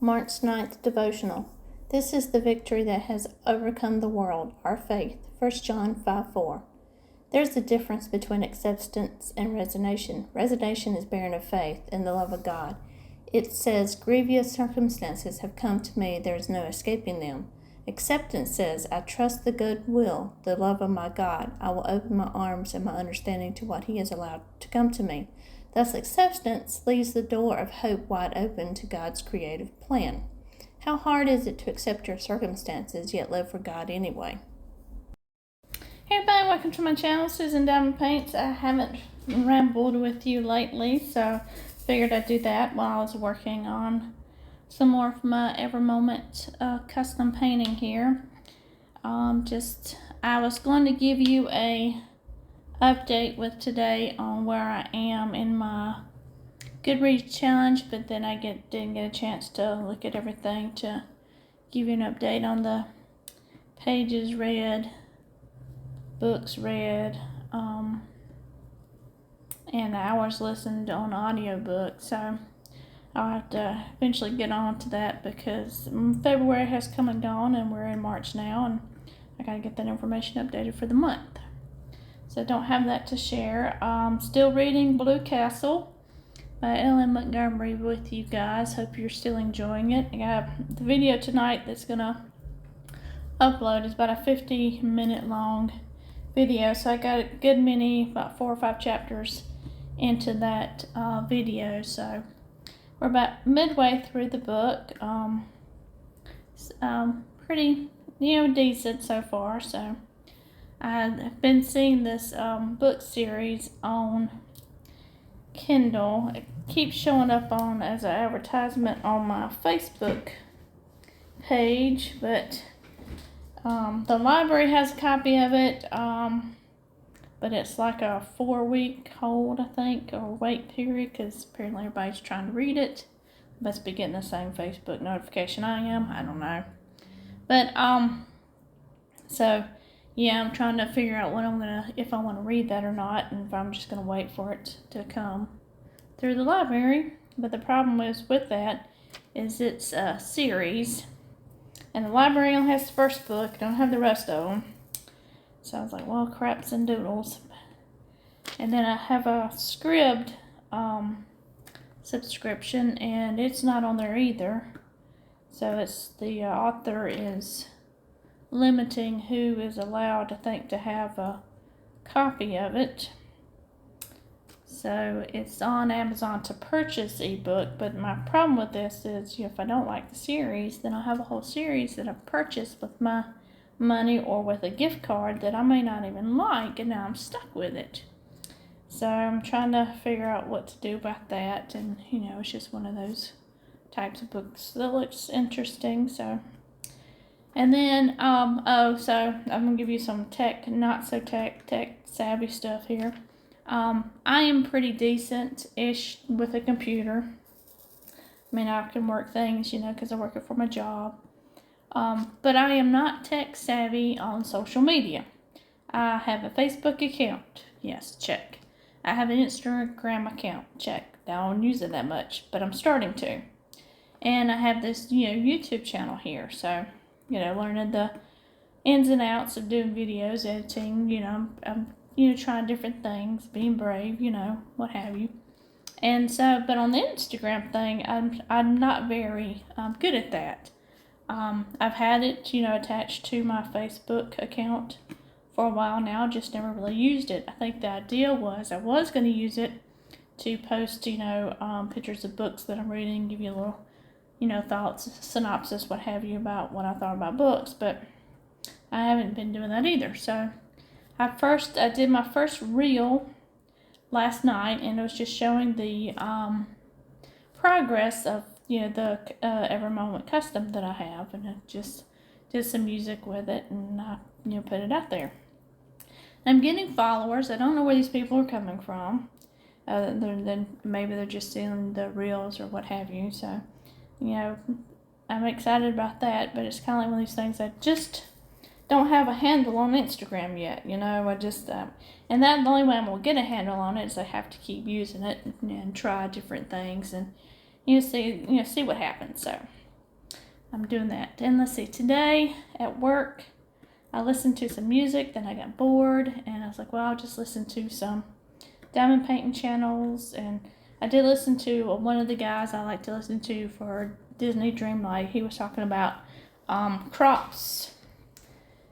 March 9th devotional. This is the victory that has overcome the world, our faith. 1 John 5:4. There's a difference between acceptance and resignation. Resignation is barren of faith in the love of God. It says, grievous circumstances have come to me, there is no escaping them. Acceptance says, I trust the good will, the love of my God. I will open my arms and my understanding to what He has allowed to come to me. Thus, acceptance leaves the door of hope wide open to God's creative plan. How hard is it to accept your circumstances, yet live for God anyway? Hey everybody, welcome to my channel, Susan Diamond Paints. I haven't rambled with you lately, so figured I'd do that while I was working on some more of my EverMoment custom painting here. I was going to give you a update with today on where I am in my GoodReads challenge, but then I didn't get a chance to look at everything to give you an update on the pages read, books read, and hours listened on audiobook. So I'll have to eventually get on to that because February has come and gone and we're in March now, and I gotta get that information updated for the month. So I don't have that to share. Still reading Blue Castle by Ellen Montgomery with you guys. Hope you're still enjoying it. I got the video tonight that's gonna upload is about a 50-minute long video, so I got a good many, about 4 or 5 chapters into that video. So we're about midway through the book. Pretty, decent so far. So I've been seeing this book series on Kindle. It keeps showing up as an advertisement on my Facebook page, but the library has a copy of it, but it's like a 4-week hold, I think, or wait period, because apparently everybody's trying to read it. Must be getting the same Facebook notification I am. I don't know. But, so, yeah, I'm trying to figure out if I want to read that or not, and if I'm just going to wait for it to come through the library. But the problem with that is it's a series, and the library only has the first book, don't have the rest of them. So I was like, well, craps and doodles. And then I have a Scribd subscription, and it's not on there either. So it's the author is limiting who is allowed, I think, to have a copy of it. So it's on Amazon to purchase ebook, but my problem with this is, if I don't like the series, then I'll have a whole series that I've purchased with my money or with a gift card that I may not even like, and now I'm stuck with it. So I'm trying to figure out what to do about that, and it's just one of those types of books that looks interesting. So, and then so I'm gonna give you some not so tech savvy stuff here. I am pretty decent-ish with a computer. I mean, I can work things, because I work it for my job. But I am not tech savvy on social media. I have a Facebook account. Yes, check. I have an Instagram account. Check. I don't use it that much, but I'm starting to. And I have this, YouTube channel here. So, learning the ins and outs of doing videos, editing, I'm trying different things, being brave, what have you. And so, but on the Instagram thing, I'm not very good at that. I've had it, attached to my Facebook account for a while now, just never really used it. I think the idea was I was going to use it to post, pictures of books that I'm reading, give you a little, thoughts, synopsis, what have you, about what I thought about books, but I haven't been doing that either. So I did my first reel last night, and it was just showing the progress of the EverMoment Custom that I have, and I just did some music with it, and put it out there. And I'm getting followers. I don't know where these people are coming from, other than maybe they're just seeing the reels or what have you. So, I'm excited about that, but it's kind of like one of these things I just don't have a handle on Instagram yet. I just and that the only way I'm gonna get a handle on it is I have to keep using it and try different things and see what happens. So I'm doing that. And let's see, today at work, I listened to some music, then I got bored, and I was like, well, I'll just listen to some diamond painting channels. And I did listen to one of the guys I like to listen to for Disney Dreamlight. He was talking about crops.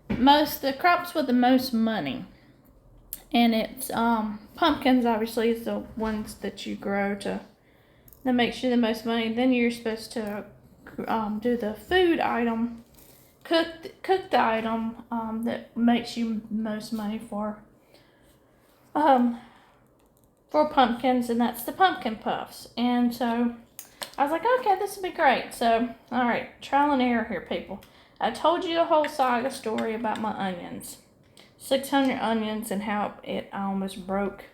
The crops with the most money. And it's pumpkins, obviously, is the ones that you grow that makes you the most money. Then you're supposed to do the food item, cook the item that makes you most money for pumpkins, and that's the pumpkin puffs. And so I was like, okay, this would be great. So, all right, trial and error here, people. I told you a whole saga story about my onions. 600 onions, and how I almost broke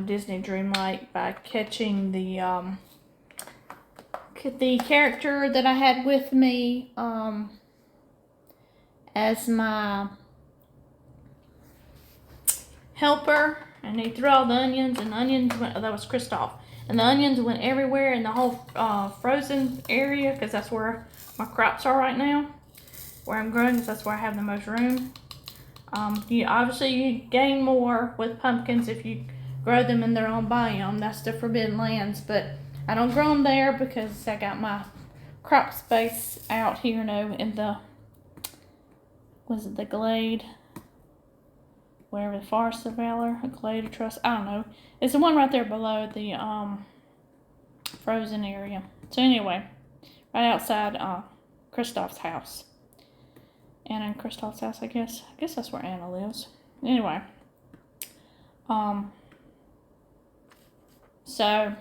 Disney Dreamlight by catching the character that I had with me as my helper, and he threw all the onions, and the onions went, that was Kristoff, and the onions went everywhere in the whole frozen area, because that's where my crops are right now, where I'm growing, because that's where I have the most room. Obviously you gain more with pumpkins if you grow them in their own biome. That's the Forbidden Lands, but I don't grow them there because I got my crop space out here, in the, the Glade, wherever, the Forest of Valor, a Glade of Trust, I don't know. It's the one right there below the frozen area. So anyway, right outside Kristoff's house. Anna and Kristoff's house, I guess. I guess that's where Anna lives. Anyway. So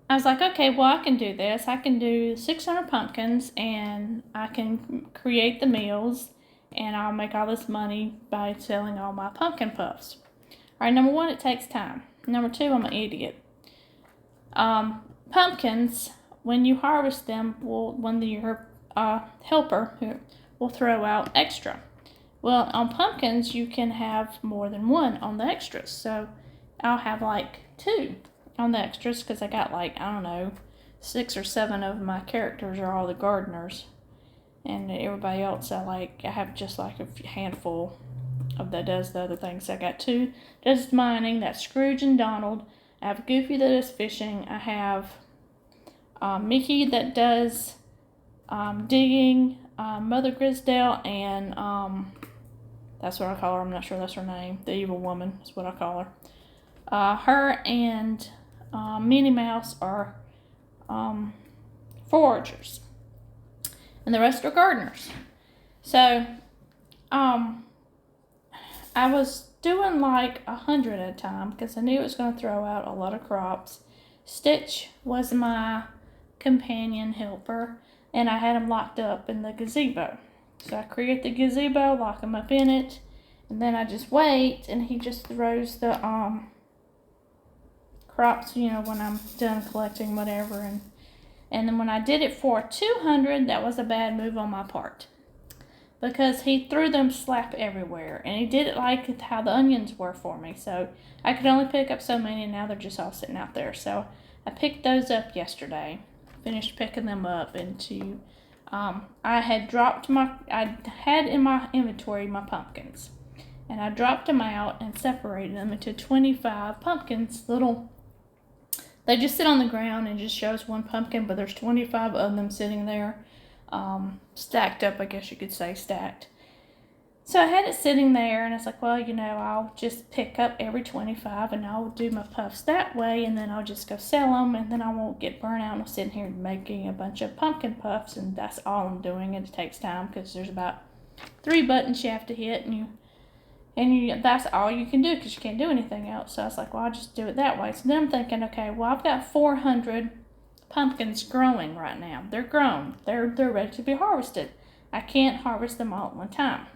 I was like, okay, well, I can do this. I can do 600 pumpkins, and I can create the meals, and I'll make all this money by selling all my pumpkin puffs. All right, number one, it takes time. Number two, I'm an idiot. Pumpkins, when you harvest them, when your helper will throw out extra. Well, on pumpkins, you can have more than one on the extras. So I'll have like 2 on the extras, because I got like, I don't know, 6 or 7 of my characters are all the gardeners. And everybody else, I have just like a handful of that does the other things. I got 2 does mining, that's Scrooge and Donald. I have Goofy that does fishing. I have Mickey that does digging, Mother Grisdale, and that's what I call her. I'm not sure that's her name. The evil woman is what I call her. Her and Minnie Mouse are foragers, and the rest are gardeners. So I was doing like 100 at a time, because I knew it was going to throw out a lot of crops. Stitch was my companion helper, and I had him locked up in the gazebo. So I create the gazebo, lock him up in it, and then I just wait, and he just throws the crops, when I'm done collecting whatever. And then when I did it for 200, that was a bad move on my part, because he threw them slap everywhere, and he did it like how the onions were for me. So I could only pick up so many, and now they're just all sitting out there. So I picked those up yesterday, finished picking them up into, I had in my inventory my pumpkins, and I dropped them out and separated them into 25 pumpkins. They just sit on the ground and just shows one pumpkin, but there's 25 of them sitting there, stacked up, I guess you could say, stacked. So I had it sitting there, and I was like, well, I'll just pick up every 25, and I'll do my puffs that way, and then I'll just go sell them, and then I won't get burnt out. And I'm sitting here making a bunch of pumpkin puffs, and that's all I'm doing. And it takes time, because there's about 3 buttons you have to hit, and that's all you can do, because you can't do anything else. So I was like, well, I'll just do it that way. So then I'm thinking, okay, well, I've got 400 pumpkins growing right now. They're grown. They're ready to be harvested. I can't harvest them all at one time,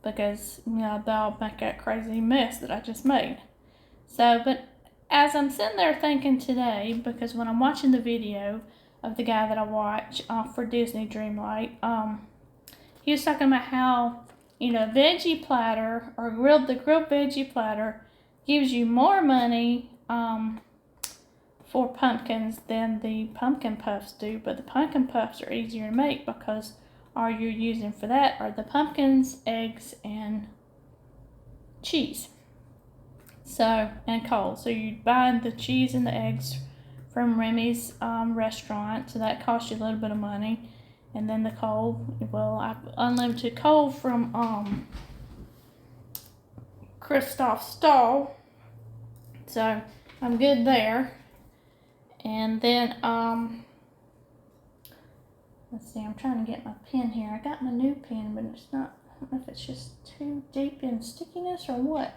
because they'll make that crazy mess that I just made. So, but as I'm sitting there thinking today, because when I'm watching the video of the guy that I watch for Disney Dreamlight, he was talking about how veggie platter, or the grilled veggie platter, gives you more money for pumpkins than the pumpkin puffs do, but the pumpkin puffs are easier to make because all you're using for that are the pumpkins, eggs, and cheese. So, and coal. So you buy the cheese and the eggs from Remy's restaurant, so that costs you a little bit of money. And then the coal, well, I've unlimited coal from Christoph's stall, so I'm good there. And then let's see, I'm trying to get my pen here. I got my new pen, but it's not, I don't know if it's just too deep in stickiness or what.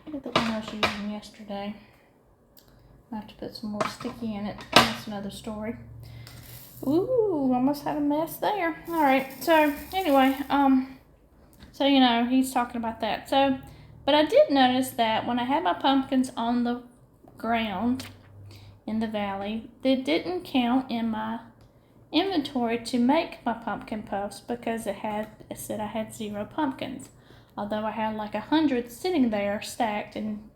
Look at the one I was using yesterday. I have to put some more sticky in it. That's another story. Ooh, almost had a mess there. Alright, so anyway, so you know, he's talking about that. So, but I did notice that when I had my pumpkins on the ground in the valley, they didn't count in my inventory to make my pumpkin puffs because it said I had 0 pumpkins. Although I had like 100 sitting there stacked, and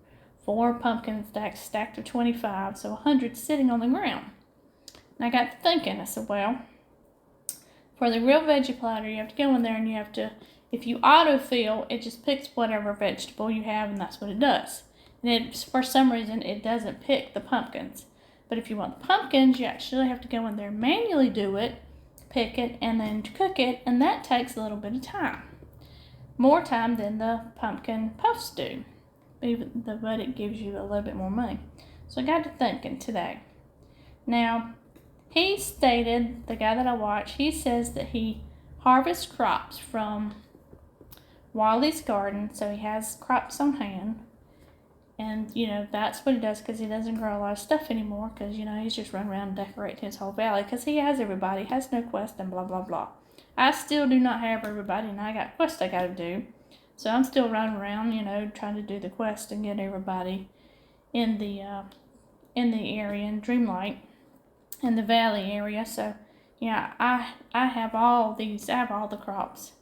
4 pumpkin stacks stacked of 25, so 100 sitting on the ground. And I got to thinking, I said, well, for the real veggie platter, you have to go in there and you have to, if you autofill, it just picks whatever vegetable you have, and that's what it does. And for some reason, it doesn't pick the pumpkins. But if you want the pumpkins, you actually have to go in there and manually do it, pick it, and then cook it, and that takes a little bit of time. More time than the pumpkin puffs do, but it gives you a little bit more money. So I got to thinking today. Now, he stated, the guy that I watch, he says that he harvests crops from Wally's garden, so he has crops on hand. And, you know, that's what he does because he doesn't grow a lot of stuff anymore because, you know, he's just running around and decorating his whole valley because he has everybody, has no quest, and blah, blah, blah. I still do not have everybody, and I got quests I got to do. So I'm still running around, you know, trying to do the quest and get everybody in the area in Dreamlight, in the valley area. So, yeah, I have all these, I have all the crops,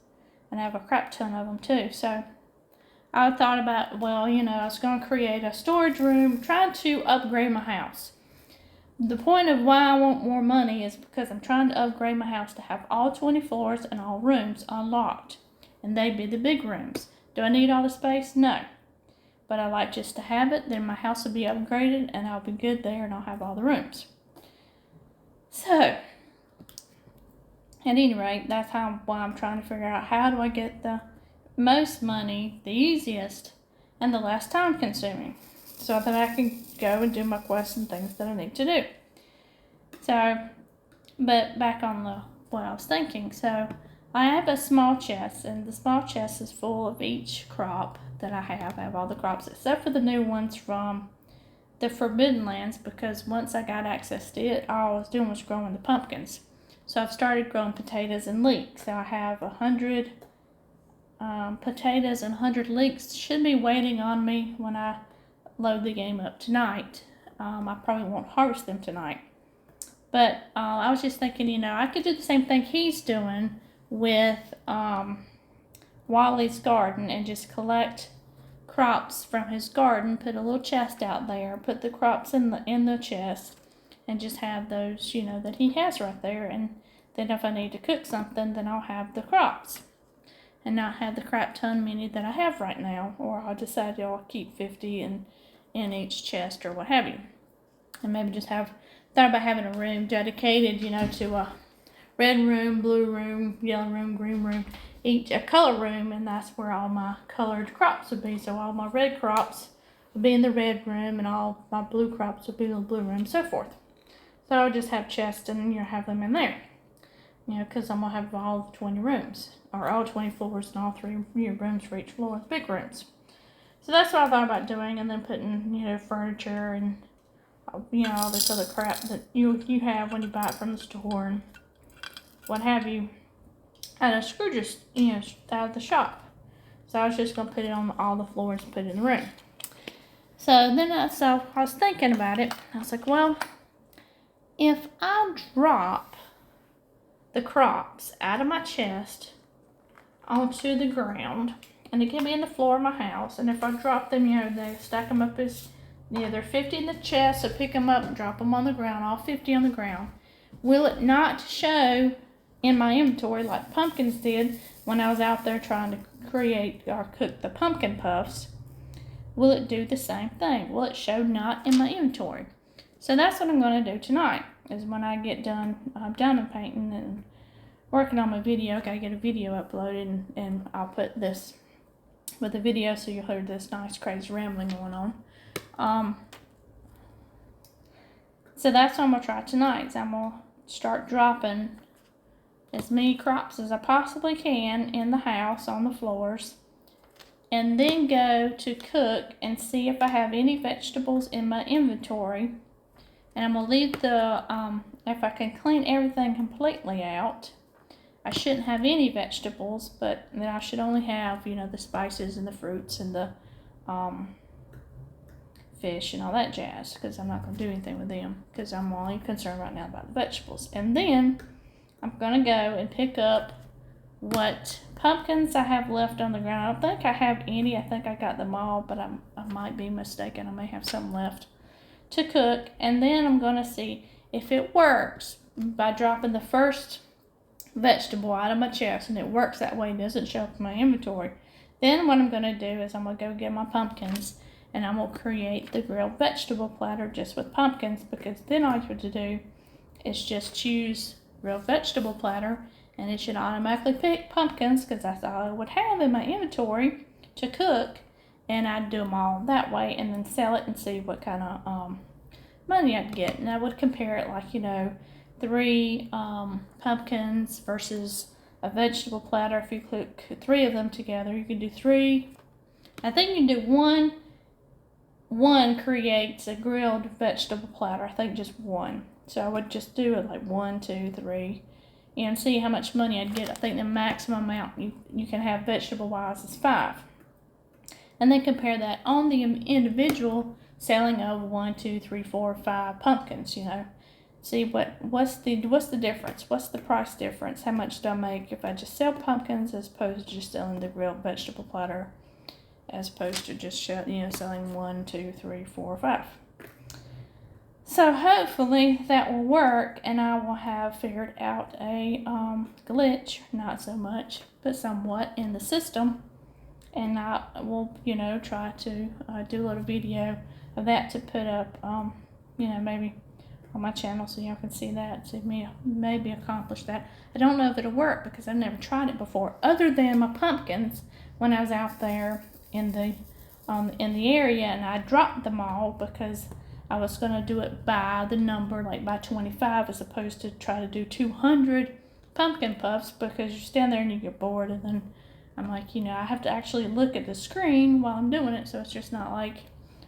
and I have a crap ton of them too. So I thought about, well, you know, I was going to create a storage room, trying to upgrade my house. The point of why I want more money is because I'm trying to upgrade my house to have all 20 floors and all rooms unlocked. And they'd be the big rooms. Do I need all the space? No. But I like just to have it, then my house will be upgraded and I'll be good there and I'll have all the rooms. So, at any rate, that's why I'm trying to figure out how do I get the most money, the easiest, and the less time consuming, so that I can go and do my quests and things that I need to do. So, but back on what I was thinking. So, I have a small chest, and the small chest is full of each crop that I have. I have all the crops except for the new ones from the Forbidden Lands, because once I got access to it, all I was doing was growing the pumpkins. So I've started growing potatoes and leeks. So I have 100 potatoes and 100 leeks should be waiting on me when I load the game up tonight. I probably won't harvest them tonight. But I was just thinking, you know, I could do the same thing he's doing with Wally's garden and just collect crops from his garden, put a little chest out there, put the crops in the chest, and just have those, you know, that he has right there. And then if I need to cook something, then I'll have the crops and not have the crap ton many that I have right now. Or I'll decide I'll keep 50 in each chest or what have you. And maybe just thought about having a room dedicated, you know, to a red room, blue room, yellow room, green room, each a color room, and that's where all my colored crops would be. So all my red crops would be in the red room, and all my blue crops would be in the blue room, so forth. So I'll just have chests and, you know, have them in there, you know, because I'm gonna have all 20 rooms, or all 20 floors, and all 3 rooms for each floor, big rooms. So that's what I thought about doing, and then putting, you know, furniture and, you know, all this other crap that you have when you buy it from the store and what have you at a Scrooge's, you know, out of the shop. So I was just going to put it on all the floors and put it in the room. So then I was thinking about it. I was like, well, if I drop the crops out of my chest onto the ground, and it can be in the floor of my house, and if I drop them, you know, they stack them up as they're 50 in the chest, so pick them up and drop them on the ground, all 50 on the ground. Will it not show in my inventory like pumpkins did when I was out there trying to create or cook the pumpkin puffs? Will it do the same thing? Will it show not in my inventory? So that's what I'm going to do tonight, is when I get done diamond painting and working on my video. I got to get a video uploaded, and I'll put this with the video so you'll hear this nice crazy rambling going on. So that's what I'm going to try tonight. So I'm going to start dropping as many crops as I possibly can in the house on the floors, and then go to cook and see if I have any vegetables in my inventory. And I'm going to leave the, if I can clean everything completely out, I shouldn't have any vegetables, but then I should only have, the spices and the fruits and the fish and all that jazz, because I'm not going to do anything with them, because I'm only concerned right now about the vegetables. And then I'm going to go and pick up what pumpkins I have left on the ground. I don't think I have any. I think I got them all, but I might be mistaken. I may have some left to cook. And then I'm going to see if it works by dropping the first vegetable out of my chest, and it works that way. It doesn't show up in my inventory. Then what I'm going to do is I'm going to go get my pumpkins, and I'm going to create the grilled vegetable platter just with pumpkins, because then all you have to do is just choose grilled vegetable platter, and it should automatically pick pumpkins, because that's all I would have in my inventory to cook, and I'd do them all that way and then sell it and see what kind of money I'd get. And I would compare it like, 3 pumpkins versus a vegetable platter. If you cook 3 of them together, you can do 3. I think you can do one creates a grilled vegetable platter. I think just 1. So I would just do it like 1, 2, 3, and see how much money I'd get. I think the maximum amount you can have vegetable wise is 5. And then compare that on the individual selling of 1, 2, 3, 4, 5 pumpkins, See what's the difference? What's the price difference? How much do I make if I just sell pumpkins as opposed to just selling the grilled vegetable platter, as opposed to just selling 1, 2, 3, 4, 5. So hopefully that will work, and I will have figured out a glitch, not so much, but somewhat, in the system, and I will try to do a little video of that to put up maybe on my channel so y'all can see that, see me maybe accomplish that. I don't know if it'll work because I've never tried it before, other than my pumpkins when I was out there in the area, and I dropped them all because I was going to do it by the number, like by 25, as opposed to try to do 200 pumpkin puffs, because you stand there and you get bored, and then I'm like, I have to actually look at the screen while I'm doing it, so it's just not like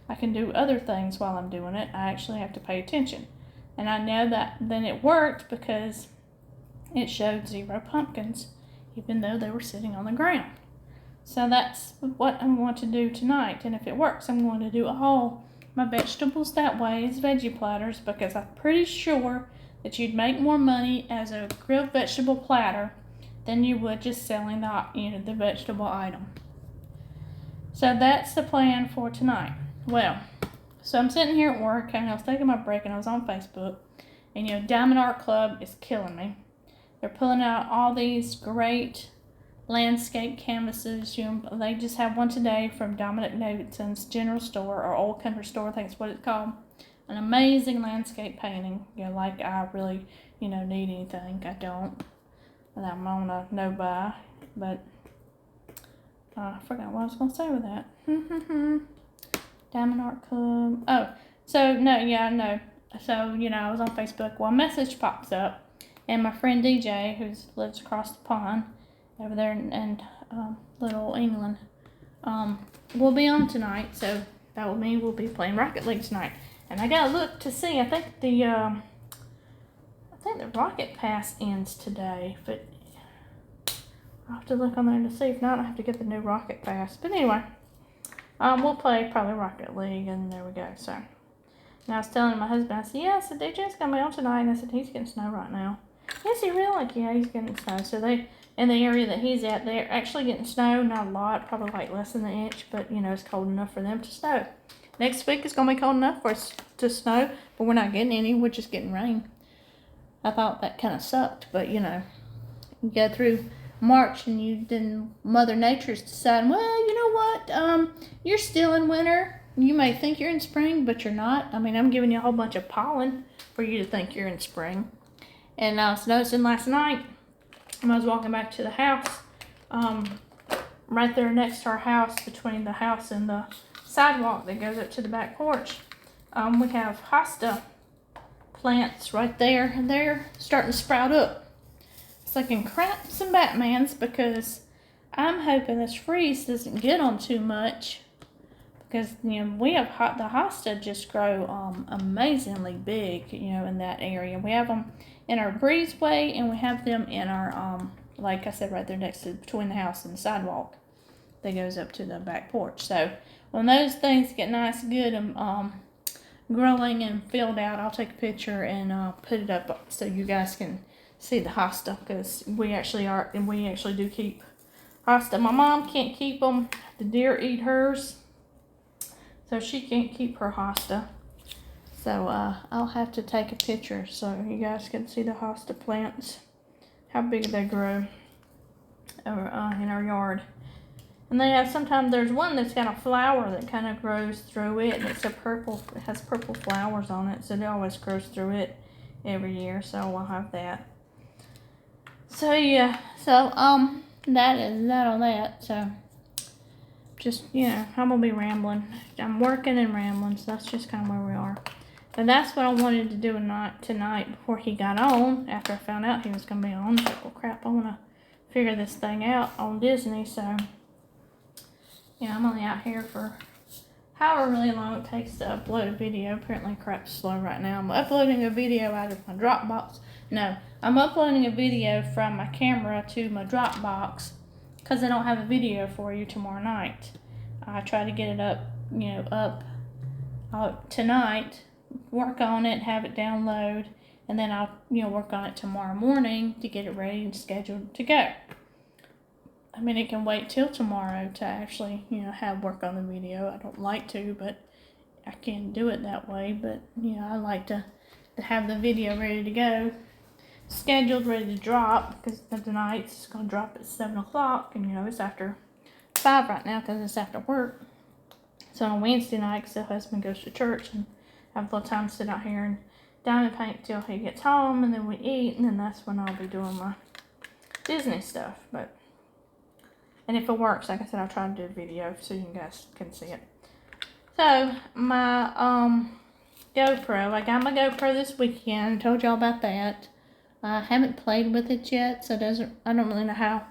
I can do other things while I'm doing it. I actually have to pay attention. And I know that then it worked because it showed 0 pumpkins, even though they were sitting on the ground. So that's what I'm going to do tonight, and if it works, I'm going to do all my vegetables that way as veggie platters, because I'm pretty sure that you'd make more money as a grilled vegetable platter than you would just selling the vegetable item. So that's the plan for tonight. Well, so I'm sitting here at work, and I was taking my break, and I was on Facebook, and Diamond Art Club is killing me. They're pulling out all these great landscape canvases. They just have one today from Dominic Davidson's General Store, or Old Country Store, I think is what it's called. An amazing landscape painting. Like I really, need anything. I don't. And I'm on a no buy, but I forgot what I was going to say with that. Diamond Art Club. Oh, so no, yeah, I know. So, I was on Facebook. Well, a message pops up, and my friend DJ, who lives across the pond over there in Little England, will be on tonight. So that will mean we'll be playing Rocket League tonight. And I gotta look to see. I think the Rocket Pass ends today, but I'll have to look on there to see. If not, I have to get the new Rocket Pass. But anyway, we'll play probably Rocket League, and there we go. So, and I was telling my husband, I said, I said, DJ's gonna be on tonight, and I said, he's getting snow right now. Is he really? Like, yeah, he's getting snow. So in the area that he's at, they're actually getting snow. Not a lot, probably like less than an inch, but you know, it's cold enough for them to snow. Next week it's gonna be cold enough for us to snow, but we're not getting any. We're just getting rain. I thought that kind of sucked, but you know, you go through March and then Mother Nature's deciding, well, you know what, you're still in winter. You may think you're in spring, but you're not. I mean, I'm giving you a whole bunch of pollen for you to think you're in spring. And I was noticing last night when I was walking back to the house, right there next to our house, between the house and the sidewalk that goes up to the back porch, we have hosta plants right there, and they're starting to sprout up. It's like in craps and Batmans, because I'm hoping this freeze doesn't get on too much, because you know we have the hosta just grow amazingly big, you know, in that area. We have them in our breezeway, and we have them in our like I said, right there next to between the house and the sidewalk that goes up to the back porch. So when those things get nice, good, and growing and filled out, I'll take a picture and put it up so you guys can see the hosta, because we actually do keep hosta. My mom can't keep them. The deer eat hers, so she can't keep her hosta. So I'll have to take a picture so you guys can see the hosta plants, how big they grow in our yard. And they have, sometimes there's one that's got a flower that kind of grows through it, and it's it has purple flowers on it, so it always grows through it every year. So we'll have that. So yeah, so that is that on that. So just, you know, I'm gonna be rambling. I'm working and rambling, so that's just kind of where we are. And that's what I wanted to do tonight before he got on. After I found out he was gonna be on, I was like, well, crap, I wanna figure this thing out on Disney. So yeah, I'm only out here for however really long it takes to upload a video. Apparently crap's slow right now. I'm uploading a video out of my Dropbox. No, I'm uploading a video from my camera to my Dropbox because I don't have a video for you tomorrow night. I try to get it up, you know, tonight, work on it, have it download, and then I'll, you know, work on it tomorrow morning to get it ready and scheduled to go. I mean, it can wait till tomorrow to actually, you know, have work on the video. I don't like to, but I can do it that way. But, you know, I like to have the video ready to go, scheduled, ready to drop, because tonight's going to drop at 7 o'clock, and, you know, it's after 5 right now because it's after work. So on Wednesday night, because the husband goes to church, and I have a little time to sit out here and diamond paint till he gets home, and then we eat, and then that's when I'll be doing my Disney stuff. And if it works, like I said, I'll try to do a video so you guys can see it. So, my GoPro, I got my GoPro this weekend. I told y'all about that. I haven't played with it yet, so I don't really know how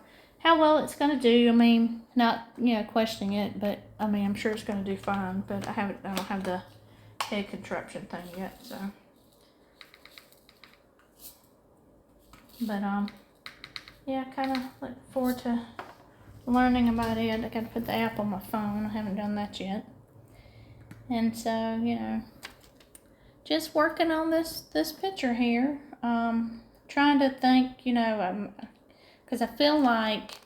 well it's going to do. I mean, not, you know, questioning it, but, I mean, I'm sure it's going to do fine. But I don't have the head contraption thing yet, so. But, yeah, I kind of look forward to learning about it. I got to put the app on my phone. I haven't done that yet. And so, you know, just working on this picture here. Trying to think, you know, because I feel like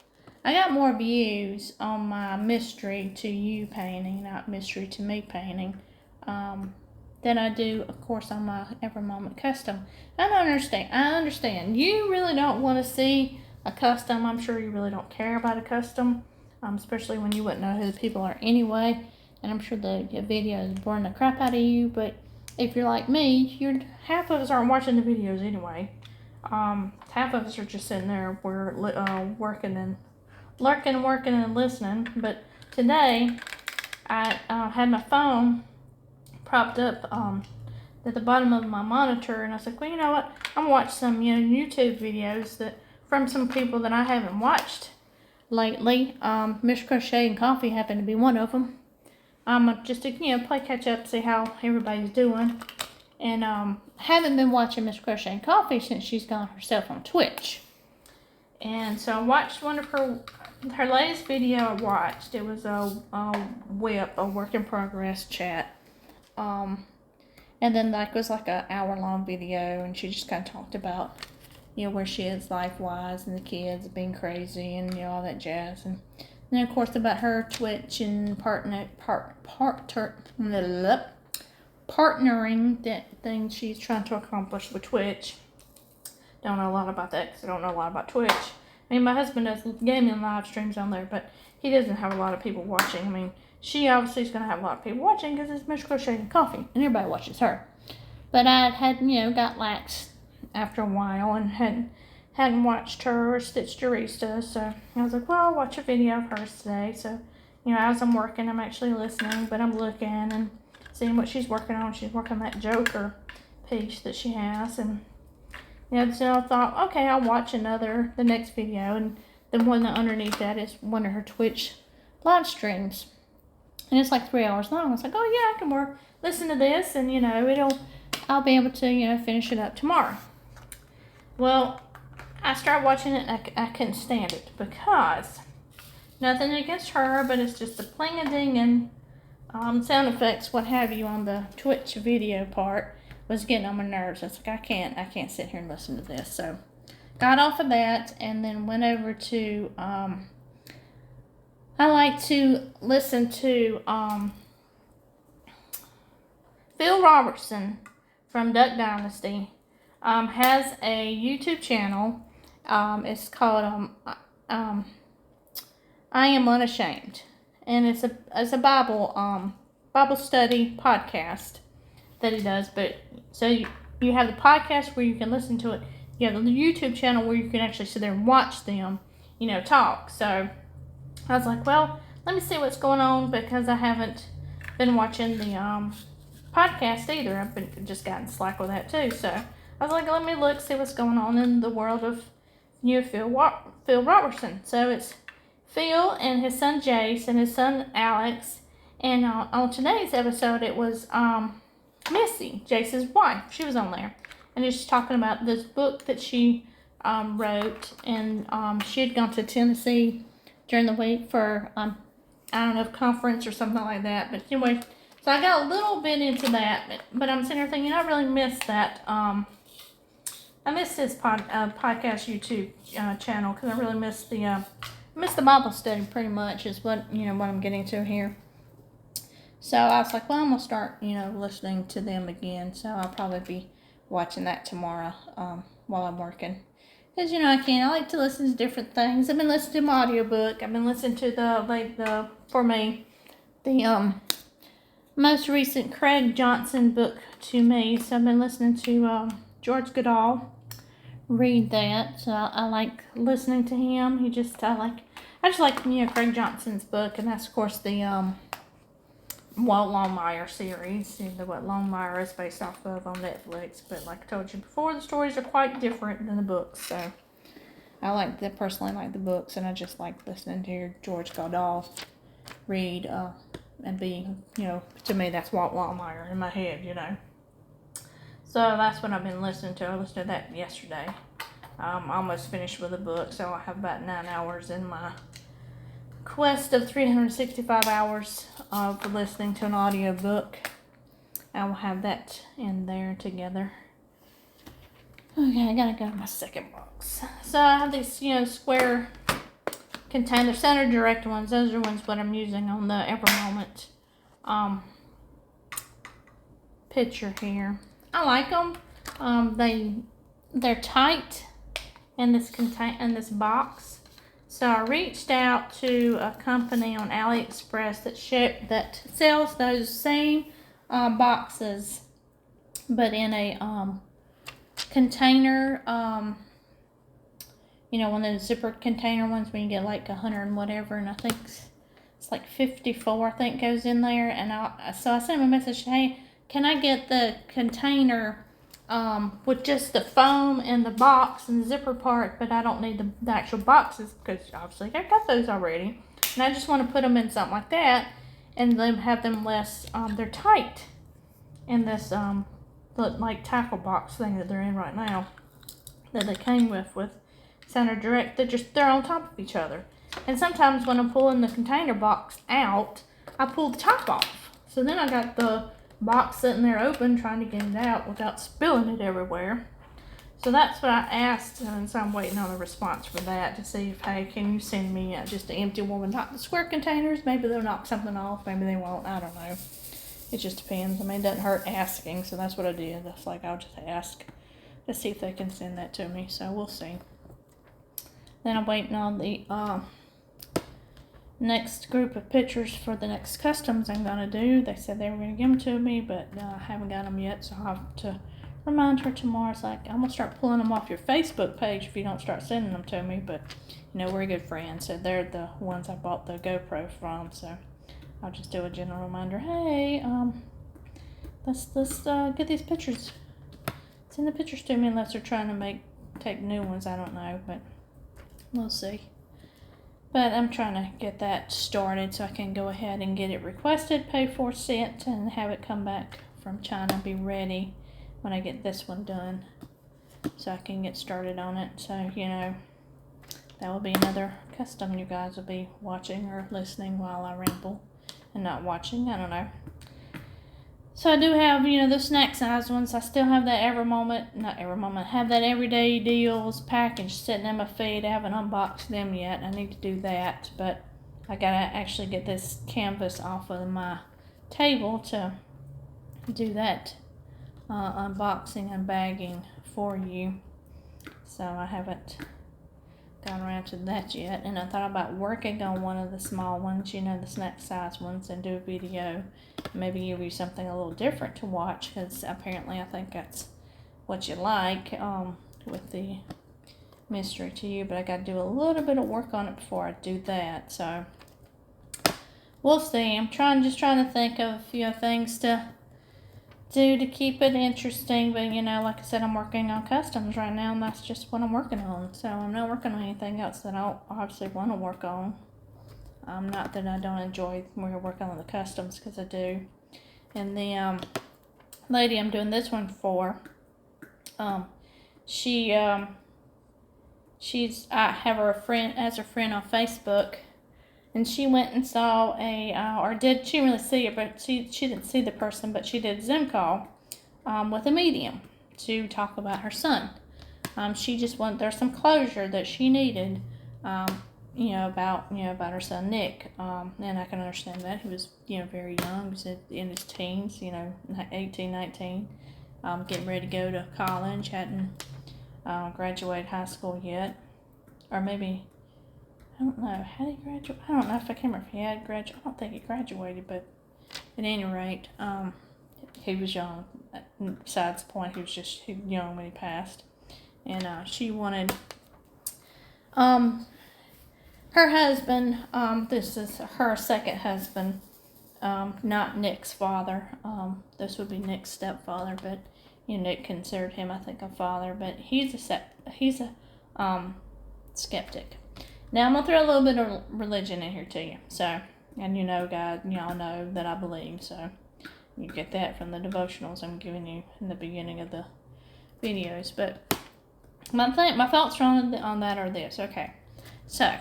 I got more views on my mystery to you painting, not mystery to me painting, than I do, of course, on my EverMoment Custom. I understand. You really don't want to see a custom. I'm sure you really don't care about a custom, especially when you wouldn't know who the people are anyway. And I'm sure the video is boring the crap out of you. But if you're like me, half of us aren't watching the videos anyway. Half of us are just sitting there, we're working and listening. But today, I had my phone propped up at the bottom of my monitor, and I was like, well, you know what? I'm gonna watch some, you know, YouTube videos from some people that I haven't watched lately. Miss Crochet and Coffee happened to be one of them. Just to, you know, play catch up, see how everybody's doing. And haven't been watching Miss Crochet and Coffee since she's gone herself on Twitch. And so I watched one of her latest video I watched. It was a WIP, a work in progress chat. And then it was like an hour-long video, and she just kind of talked about, you know, where she is life-wise and the kids being crazy and, you know, all that jazz. And then, of course, about her Twitch and partnering, that thing she's trying to accomplish with Twitch. Don't know a lot about that because I don't know a lot about Twitch. I mean, my husband does gaming live streams on there, but he doesn't have a lot of people watching. I mean, she obviously is going to have a lot of people watching because it's Miss Crochet and Coffee, and everybody watches her. But I had, you know, got lax after a while and hadn't watched her or Stitch Dorista, so I was like, well, I'll watch a video of hers today. So, you know, as I'm working, I'm actually listening, but I'm looking and seeing what she's working on. She's working on that Joker piece that she has, and you know, so I thought, okay, I'll watch the next video, and the one that underneath that is one of her Twitch live streams, and it's like 3 hours long. I was like, oh yeah, I can listen to this, and you know, I'll be able to, you know, finish it up tomorrow. Well, I started watching it, and I couldn't stand it because nothing against her, but it's just the pling-a-ding and sound effects, what have you, on the Twitch video part was getting on my nerves. I was like, I can't sit here and listen to this. So got off of that and then went over to I like to listen to Phil Robertson from Duck Dynasty. Has a YouTube channel. It's called I Am Unashamed, and it's a Bible study podcast that he does. But so you have the podcast where you can listen to it. You have the YouTube channel where you can actually sit there and watch them, you know, talk. So I was like, well, let me see what's going on, because I haven't been watching the podcast either. I've been just gotten slack with that too. So I was like, let me look, see what's going on in the world of, you know, Phil Robertson. So it's Phil and his son Jase and his son Alex. And on today's episode, it was Missy, Jase's wife. She was on there. And it's talking about this book that she wrote. And she had gone to Tennessee during the week for, I don't know, conference or something like that. But anyway, so I got a little bit into that. But I'm sitting here thinking, I really missed that. I missed his podcast YouTube channel, because I really missed the Bible study pretty much is what I'm getting to here. So I was like, well, I'm going to start, you know, listening to them again. So I'll probably be watching that tomorrow while I'm working. Because, you know, I like to listen to different things. I've been listening to my audiobook. I've been listening to the most recent Craig Johnson book to me. So I've been listening to George Goodall read that. So I like listening to him. I just like, you know, Craig Johnson's book. And that's, of course, the Walt Longmire series, you know, what Longmire is based off of on Netflix. But like I told you before, the stories are quite different than the books. So I personally like the books, and I just like listening to George Goodall read and be, you know, to me that's Walt Longmire in my head, you know. So that's what I've been listening to. I listened to that yesterday. I'm almost finished with the book, so I have about 9 hours in my quest of 365 hours of listening to an audio book. I will have that in there together. Okay, I gotta go to my second box. So I have these, you know, square container center direct ones. Those are ones what I'm using on the EverMoment picture here. I like them. They're tight in this box. So I reached out to a company on AliExpress that sells those same boxes, but in a container. You know, one of those zippered container ones when you get like 100 and whatever, and I think it's like 54. I think goes in there, and so I sent him a message. Hey, can I get the container with just the foam and the box and the zipper part, but I don't need the actual boxes, because obviously I got those already, and I just want to put them in something like that and then have them less they're tight in this like tackle box thing that they're in right now that they came with Center Direct. They're on top of each other, and sometimes when I'm pulling the container box out, I pull the top off, so then I got the box sitting there open trying to get it out without spilling it everywhere. So that's what I asked, and so I'm waiting on a response for that to see if, hey, can you send me just an empty one, not the square containers? Maybe they'll knock something off, maybe they won't, I don't know. It just depends. I mean, it doesn't hurt asking, so that's what I did. That's like, I'll just ask to see if they can send that to me, so we'll see. Then I'm waiting on the next group of pictures for the next customs I'm going to do. They said they were going to give them to me, but I haven't got them yet, so I'll have to remind her tomorrow. It's like, I'm going to start pulling them off your Facebook page if you don't start sending them to me, but, you know, we're good friends, so they're the ones I bought the GoPro from, so I'll just do a general reminder, hey, let's get these pictures. Send the pictures to me unless they're trying to take new ones, I don't know, but we'll see. But I'm trying to get that started so I can go ahead and get it requested, pay for, sent, and have it come back from China, be ready when I get this one done so I can get started on it. So, you know, that will be another custom you guys will be watching or listening while I ramble and not watching, I don't know. So I do have, you know, the snack size ones. I still have that have that Everyday Deals package sitting in my feed. I haven't unboxed them yet. I need to do that, but I gotta actually get this canvas off of my table to do that unboxing and bagging for you. So I haven't gone around to that yet, and I thought about working on one of the small ones, you know, the snack size ones, and do a video, maybe give you something a little different to watch, because apparently I think that's what you like with the mystery to you, but I got to do a little bit of work on it before I do that, so we'll see. I'm just trying to think of, you know, things to do to keep it interesting, but, you know, like I said, I'm working on customs right now, and that's just what I'm working on, so I'm not working on anything else that I obviously want to work on. Not that I don't enjoy working on the customs, because I do. And the lady I'm doing this one for, I have her as a friend on Facebook, and she went and saw she didn't really see it, but she didn't see the person, but she did a Zoom call with a medium to talk about her son. She just there's some closure that she needed, you know, about her son Nick, and I can understand that. He was, you know, very young. He was in his teens, you know, 18, 19, getting ready to go to college, hadn't graduated high school yet, or maybe, I don't know, had he graduated? I don't know if I can't remember if he had graduated. I don't think he graduated, but at any rate, he was young. Besides the point, he was young when he passed, and she wanted, her husband, this is her second husband, not Nick's father. This would be Nick's stepfather, but, you know, Nick considered him, I think, a father, but he's a skeptic. Now, I'm going to throw a little bit of religion in here to you, so, and you know, guys, y'all know that I believe, so you get that from the devotionals I'm giving you in the beginning of the videos, but my thoughts on that are this, okay, so,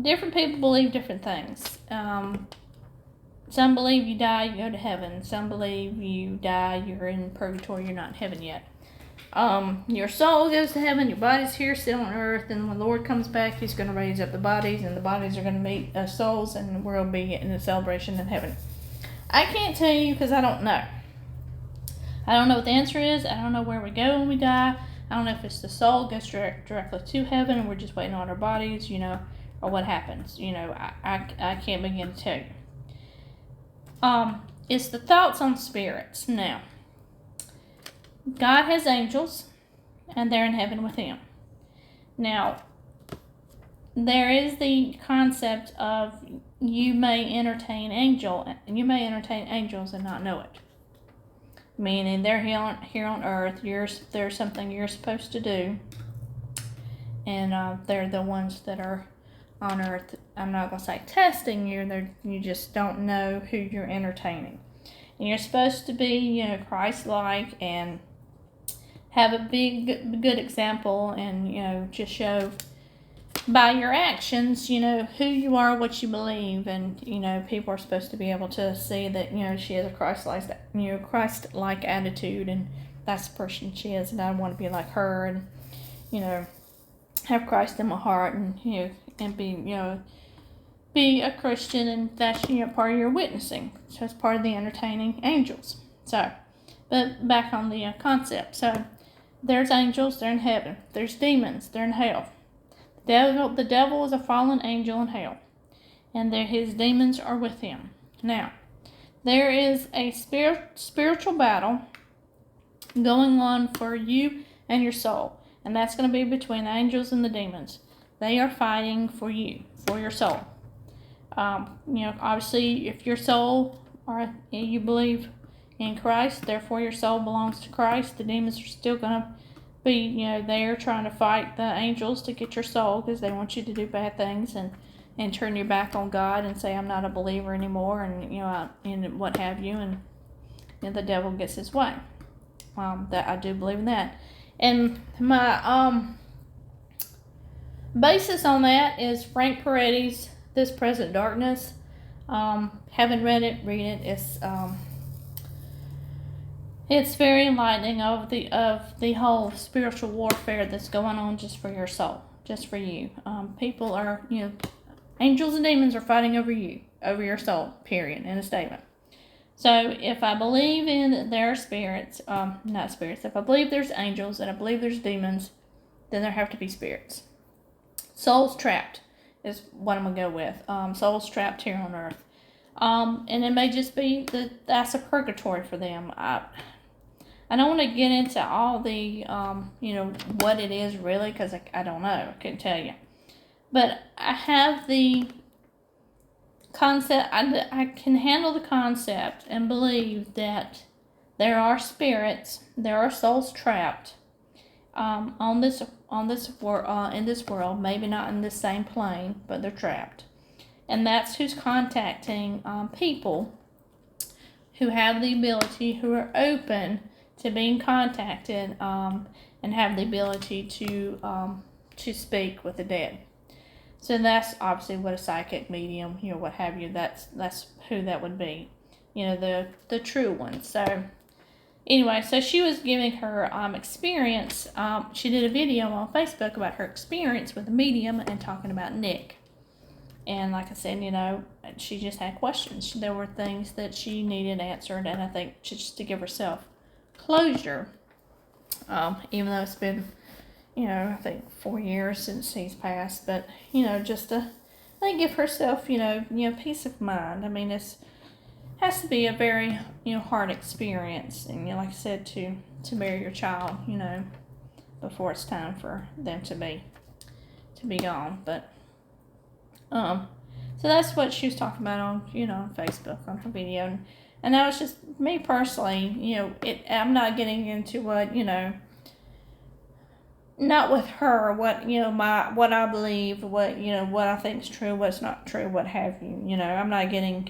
different people believe different things. Some believe you die, you go to heaven. Some believe you die, you're in purgatory, you're not in heaven yet. Your soul goes to heaven, your body's here, still on earth, and when the Lord comes back, He's going to raise up the bodies, and the bodies are going to meet souls, and we'll be in a celebration in heaven. I can't tell you because I don't know. I don't know what the answer is. I don't know where we go when we die. I don't know if it's the soul goes directly to heaven, and we're just waiting on our bodies, you know, or what happens. You know, I can't begin to tell you. It's the thoughts on spirits. Now, God has angels, and they're in heaven with Him. Now, there is the concept of you may entertain angels and not know it. Meaning they're here on earth. There's something you're supposed to do, and they're the ones that are on earth. I'm not gonna say testing you. You just don't know who you're entertaining, and you're supposed to be, you know, Christ-like and have a good example, and, you know, just show by your actions, you know, who you are, what you believe, and, you know, people are supposed to be able to see that, you know, she has a Christ-like attitude, and that's the person she is, and I want to be like her, and, you know, have Christ in my heart, and, you know, and be, you know, be a Christian, and that's, you know, part of your witnessing. So it's part of the entertaining angels. So, but back on the concept. So there's angels, they're in heaven. There's demons, they're in hell. The devil is a fallen angel in hell, and his demons are with him. Now, there is a spiritual battle going on for you and your soul, and that's going to be between the angels and the demons. They are fighting for you, for your soul. You know, obviously, if your soul, or you believe in Christ, therefore your soul belongs to Christ, the demons are still going to be, you know, there trying to fight the angels to get your soul, because they want you to do bad things and turn your back on God and say, I'm not a believer anymore, and, you know, and what have you, and the devil gets his way. That I do believe in that. And my basis on that is Frank Peretti's This Present Darkness. Haven't read it, read it. It's very enlightening of the whole spiritual warfare that's going on just for your soul, just for you. People are, you know, angels and demons are fighting over you, over your soul, period, in a statement. So if I believe in their spirits, not spirits, if I believe there's angels and I believe there's demons, then there have to be spirits. Souls trapped is what I'm going to go with. Souls trapped here on earth. And it may just be that's a purgatory for them. I don't want to get into all the, you know, what it is really, because I don't know. I couldn't tell you. But I have the concept, I can handle the concept and believe that there are spirits, there are souls trapped in this world, maybe not in the same plane, but they're trapped. And that's who's contacting people who have the ability, who are open to being contacted, and have the ability to speak with the dead. So that's obviously what a psychic, medium, you know, what have you. That's who that would be, you know, the true one. So anyway, so she was giving her experience. She did a video on Facebook about her experience with the medium and talking about Nick. And like I said, you know, she just had questions. There were things that she needed answered, and I think just to give herself closure, even though it's been, you know, I think 4 years since he's passed, but, you know, just to, I think, give herself, you know, peace of mind. I mean, has to be a very, you know, hard experience, and, you know, like I said, to bury your child, you know, before it's time for them to be gone. But so that's what she was talking about on, you know, on Facebook, on her video, and that was just me personally, you know, I'm not getting into what, you know, not with her, what, you know, what I believe, what, you know, what I think is true, what's not true, what have you, you know, I'm not getting,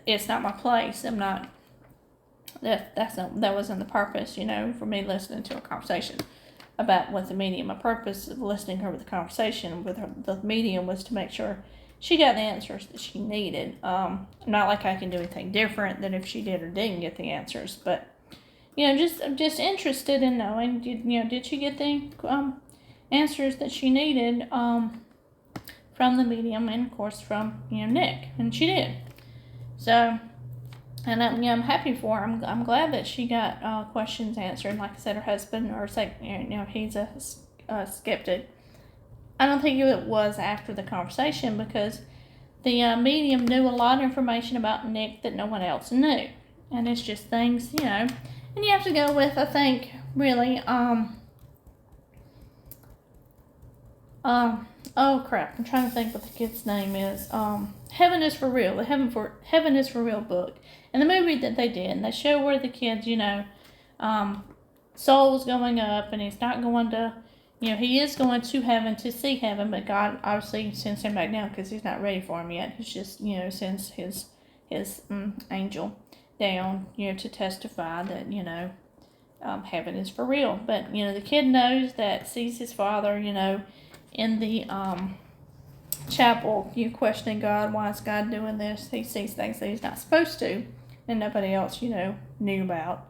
it's not my place, I'm not, that wasn't the purpose, you know, for me listening to a conversation about with the medium. My purpose of listening to her with the conversation with her, the medium, was to make sure she got the answers that she needed. Not like I can do anything different than if she did or didn't get the answers, but, you know, just interested in knowing, did she get the answers that she needed from the medium, and of course from, you know, Nick, and she did. So, and I'm happy for her. I'm glad that she got questions answered. Like I said, her husband, he's a skeptic. I don't think it was after the conversation, because the medium knew a lot of information about Nick that no one else knew, and it's just things, you know. And you have to go with, I think, really, oh crap, I'm trying to think what the kid's name is. Heaven is for Real, the Heaven is for Real book. And the movie that they did, and they show where the kids, you know, soul's going up, and he's not going to, you know, he is going to heaven to see heaven, but God obviously sends him back down because he's not ready for him yet. He's just, you know, sends his angel down, you know, to testify that, you know, heaven is for real. But, you know, the kid knows that, sees his father, you know, in the chapel, you questioning God, why is God doing this? He sees things that he's not supposed to, and nobody else, you know, knew about.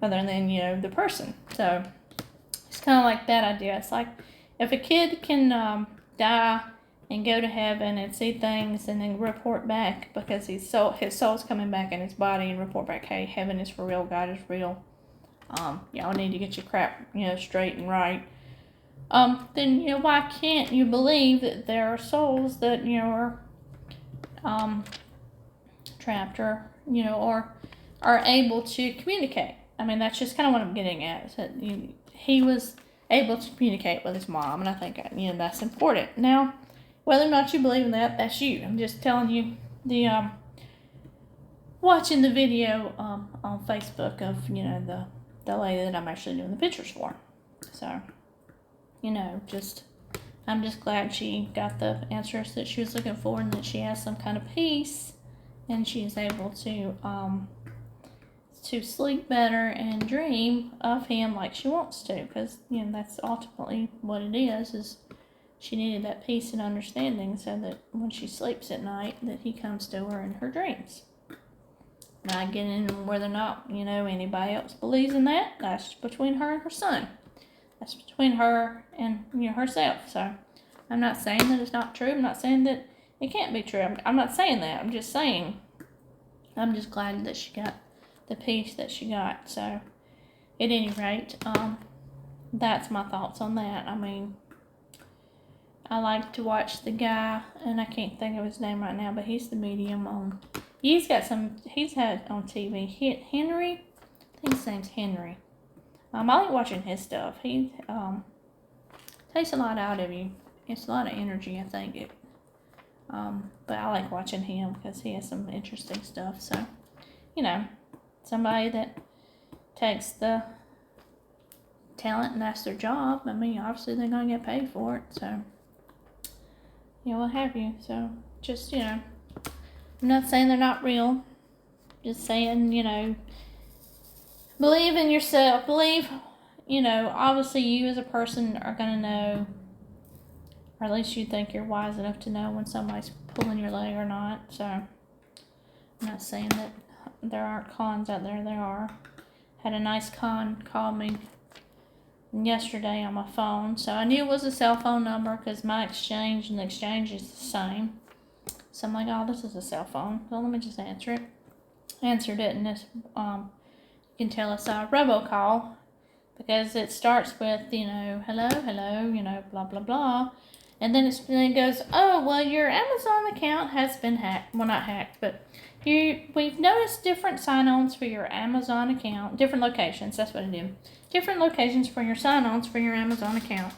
other than, you know, the person. So it's kind of like that idea. It's like if a kid can die and go to heaven and see things and then report back because his soul's coming back in his body and report back, hey, heaven is for real, God is real. Y'all need to get your crap, you know, straight and right. Then, you know, why can't you believe that there are souls that, you know, are trapped or, you know, or are able to communicate? I mean, that's just kind of what I'm getting at. Is that he was able to communicate with his mom, and I think, you know, that's important. Now, whether or not you believe in that, that's you. I'm just telling you the, watching the video on Facebook of, you know, the lady that I'm actually doing the pictures for. So, you know, I'm just glad she got the answers that she was looking for and that she has some kind of peace and she's able to sleep better and dream of him like she wants to, because, you know, that's ultimately what it is she needed that peace and understanding so that when she sleeps at night that he comes to her in her dreams. Not getting into whether or not, you know, anybody else believes in that. That's between her and her son. That's between her and, you know, herself. So I'm not saying that it's not true. I'm not saying that it can't be true. I'm not saying that. I'm just saying I'm just glad that she got the peace that she got. So at any rate, that's my thoughts on that. I mean, I like to watch the guy, and I can't think of his name right now, but he's the medium he's had on TV. Henry? I think his name's Henry. I like watching his stuff. He takes a lot out of you. It's a lot of energy, I think. But I like watching him because he has some interesting stuff. So, you know, somebody that takes the talent and that's their job. I mean, obviously they're going to get paid for it. So, you know, what have you. So, just, you know, I'm not saying they're not real. Just saying, you know, believe in yourself. Believe, you know, obviously you as a person are going to know, or at least you think you're wise enough to know when somebody's pulling your leg or not. So I'm not saying that there aren't cons out there. There are. Had a nice con call me yesterday on my phone. So I knew it was a cell phone number because my exchange and the exchange is the same. So I'm like, oh, this is a cell phone. So let me just answer it. Answered it, and this, you can tell it's a robocall because it starts with, you know, hello, you know, blah, blah, blah. And then it goes, oh, well, your Amazon account has been hacked. Well, not hacked, but we've noticed different sign-ons for your Amazon account. Different locations, that's what it did. Different locations for your sign-ons for your Amazon account.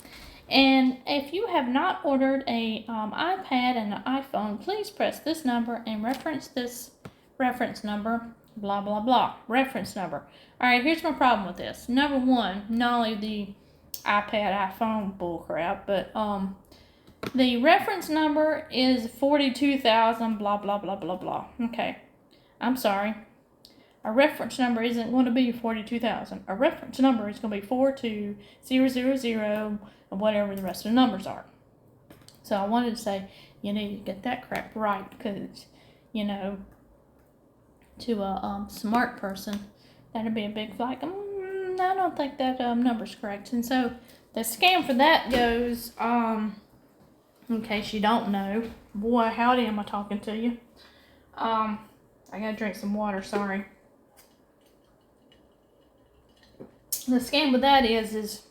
And if you have not ordered a iPad and an iPhone, please press this number and reference this reference number, blah, blah, blah. Reference number. All right, here's my problem with this. Number one, not only the iPad, iPhone bullcrap, but the reference number is 42,000, blah, blah, blah, blah, blah. Okay, I'm sorry. A reference number isn't going to be 42,000. A reference number is going to be 42000, and whatever the rest of the numbers are. So I wanted to say, you need to get that crap right, because, you know, to a smart person, that'd be a big flag. I don't think that number's correct. And so the scam for that goes, in case you don't know, boy, howdy am I talking to you. I gotta drink some water, sorry. The scam with that is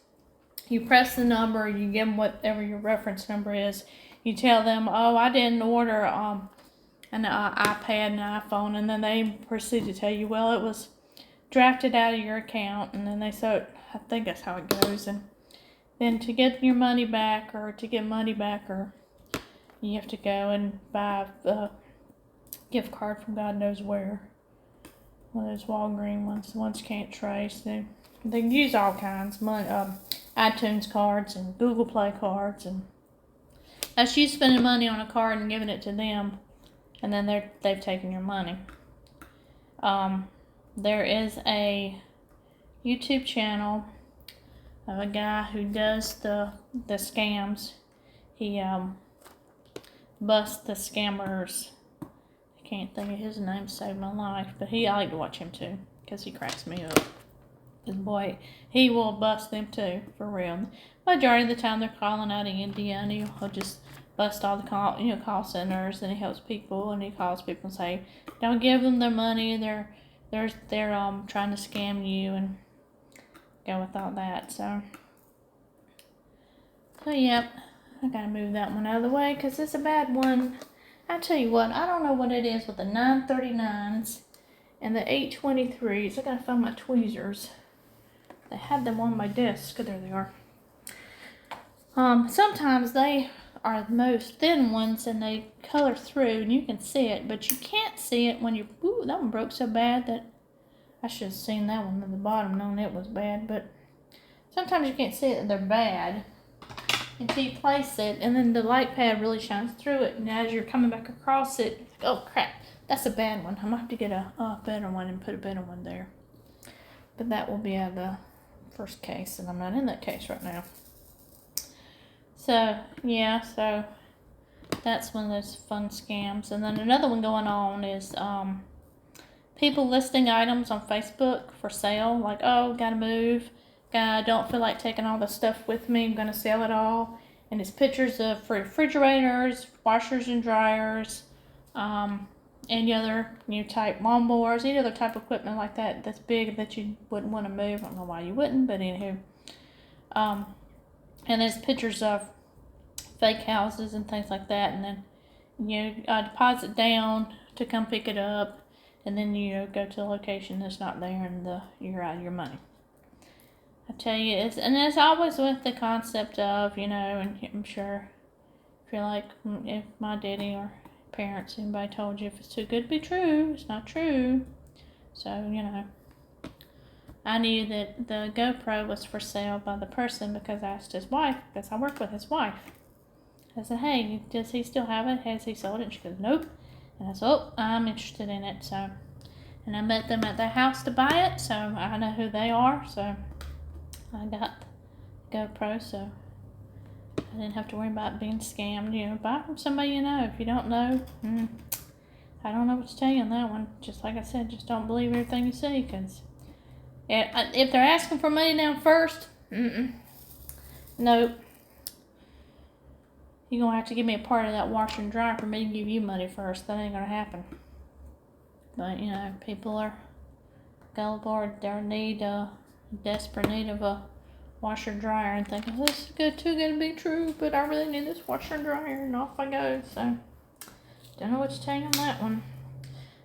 you press the number, you give them whatever your reference number is, you tell them, oh, I didn't order an iPad and an iPhone, and then they proceed to tell you, well, it was drafted out of your account, and then I think that's how it goes, and then to get your money back, or you have to go and buy a gift card from God knows where. One of those Walgreens ones, the ones you can't trace. They use all kinds, iTunes cards and Google Play cards, and that's you spending money on a card and giving it to them, and then they've taken your money. There is a YouTube channel of a guy who does the scams. He busts the scammers. I can't think of his name, saved my life, but I like to watch him too because he cracks me up. And boy, he will bust them too, for real. Majority of the time they're calling out of India, and he'll just bust all the call centers, and he helps people, and he calls people and say, don't give them their money, they're trying to scam you, and go with all that. So yep, I gotta move that one out of the way because it's a bad one. I tell you what, I don't know what it is with the 939s and the 823s. I gotta find my tweezers. I had them on my desk. There they are. Sometimes they are the most thin ones and they color through and you can see it, but you can't see it when you, ooh, that one broke so bad that I should have seen that one at the bottom, knowing it was bad, but sometimes you can't see it that they're bad until you place it, and then the light pad really shines through it, and as you're coming back across it, like, oh crap, that's a bad one. I'm gonna have to get a better one and put a better one there. But that will be out of the first case, and I'm not in that case right now. So yeah, so that's one of those fun scams. And then another one going on is people listing items on Facebook for sale, like, oh, gotta move, don't feel like taking all the stuff with me, I'm gonna sell it all. And it's pictures of refrigerators, washers and dryers, any other new type lawnmowers, any other type of equipment like that that's big that you wouldn't want to move. I don't know why you wouldn't, but anywho. And there's pictures of fake houses and things like that, and then deposit down to come pick it up, and then you go to the location that's not there, and you're out of your money. I tell you, it's always with the concept of, and I'm sure if you're like, if my daddy or parents, anybody told you if it's too good to be true, it's not true. So, I knew that the GoPro was for sale by the person because I asked his wife, because I work with his wife. I said, hey, does he still have it? Has he sold it? And she goes, nope. And I said, oh, I'm interested in it. So, and I met them at their house to buy it, so I know who they are. So I got GoPro, so I didn't have to worry about being scammed. Buy from somebody you know. If you don't know, I don't know what to tell you on that one. Just like I said, just don't believe everything you see, because if they're asking for money down first, nope. You're going to have to give me a part of that washer and dryer for me to give you money first. That ain't going to happen. But, people are gullible. They're desperate need of a washer and dryer and thinking, this is too good to be true, but I really need this washer and dryer, and off I go. So, don't know what to tell you on that one.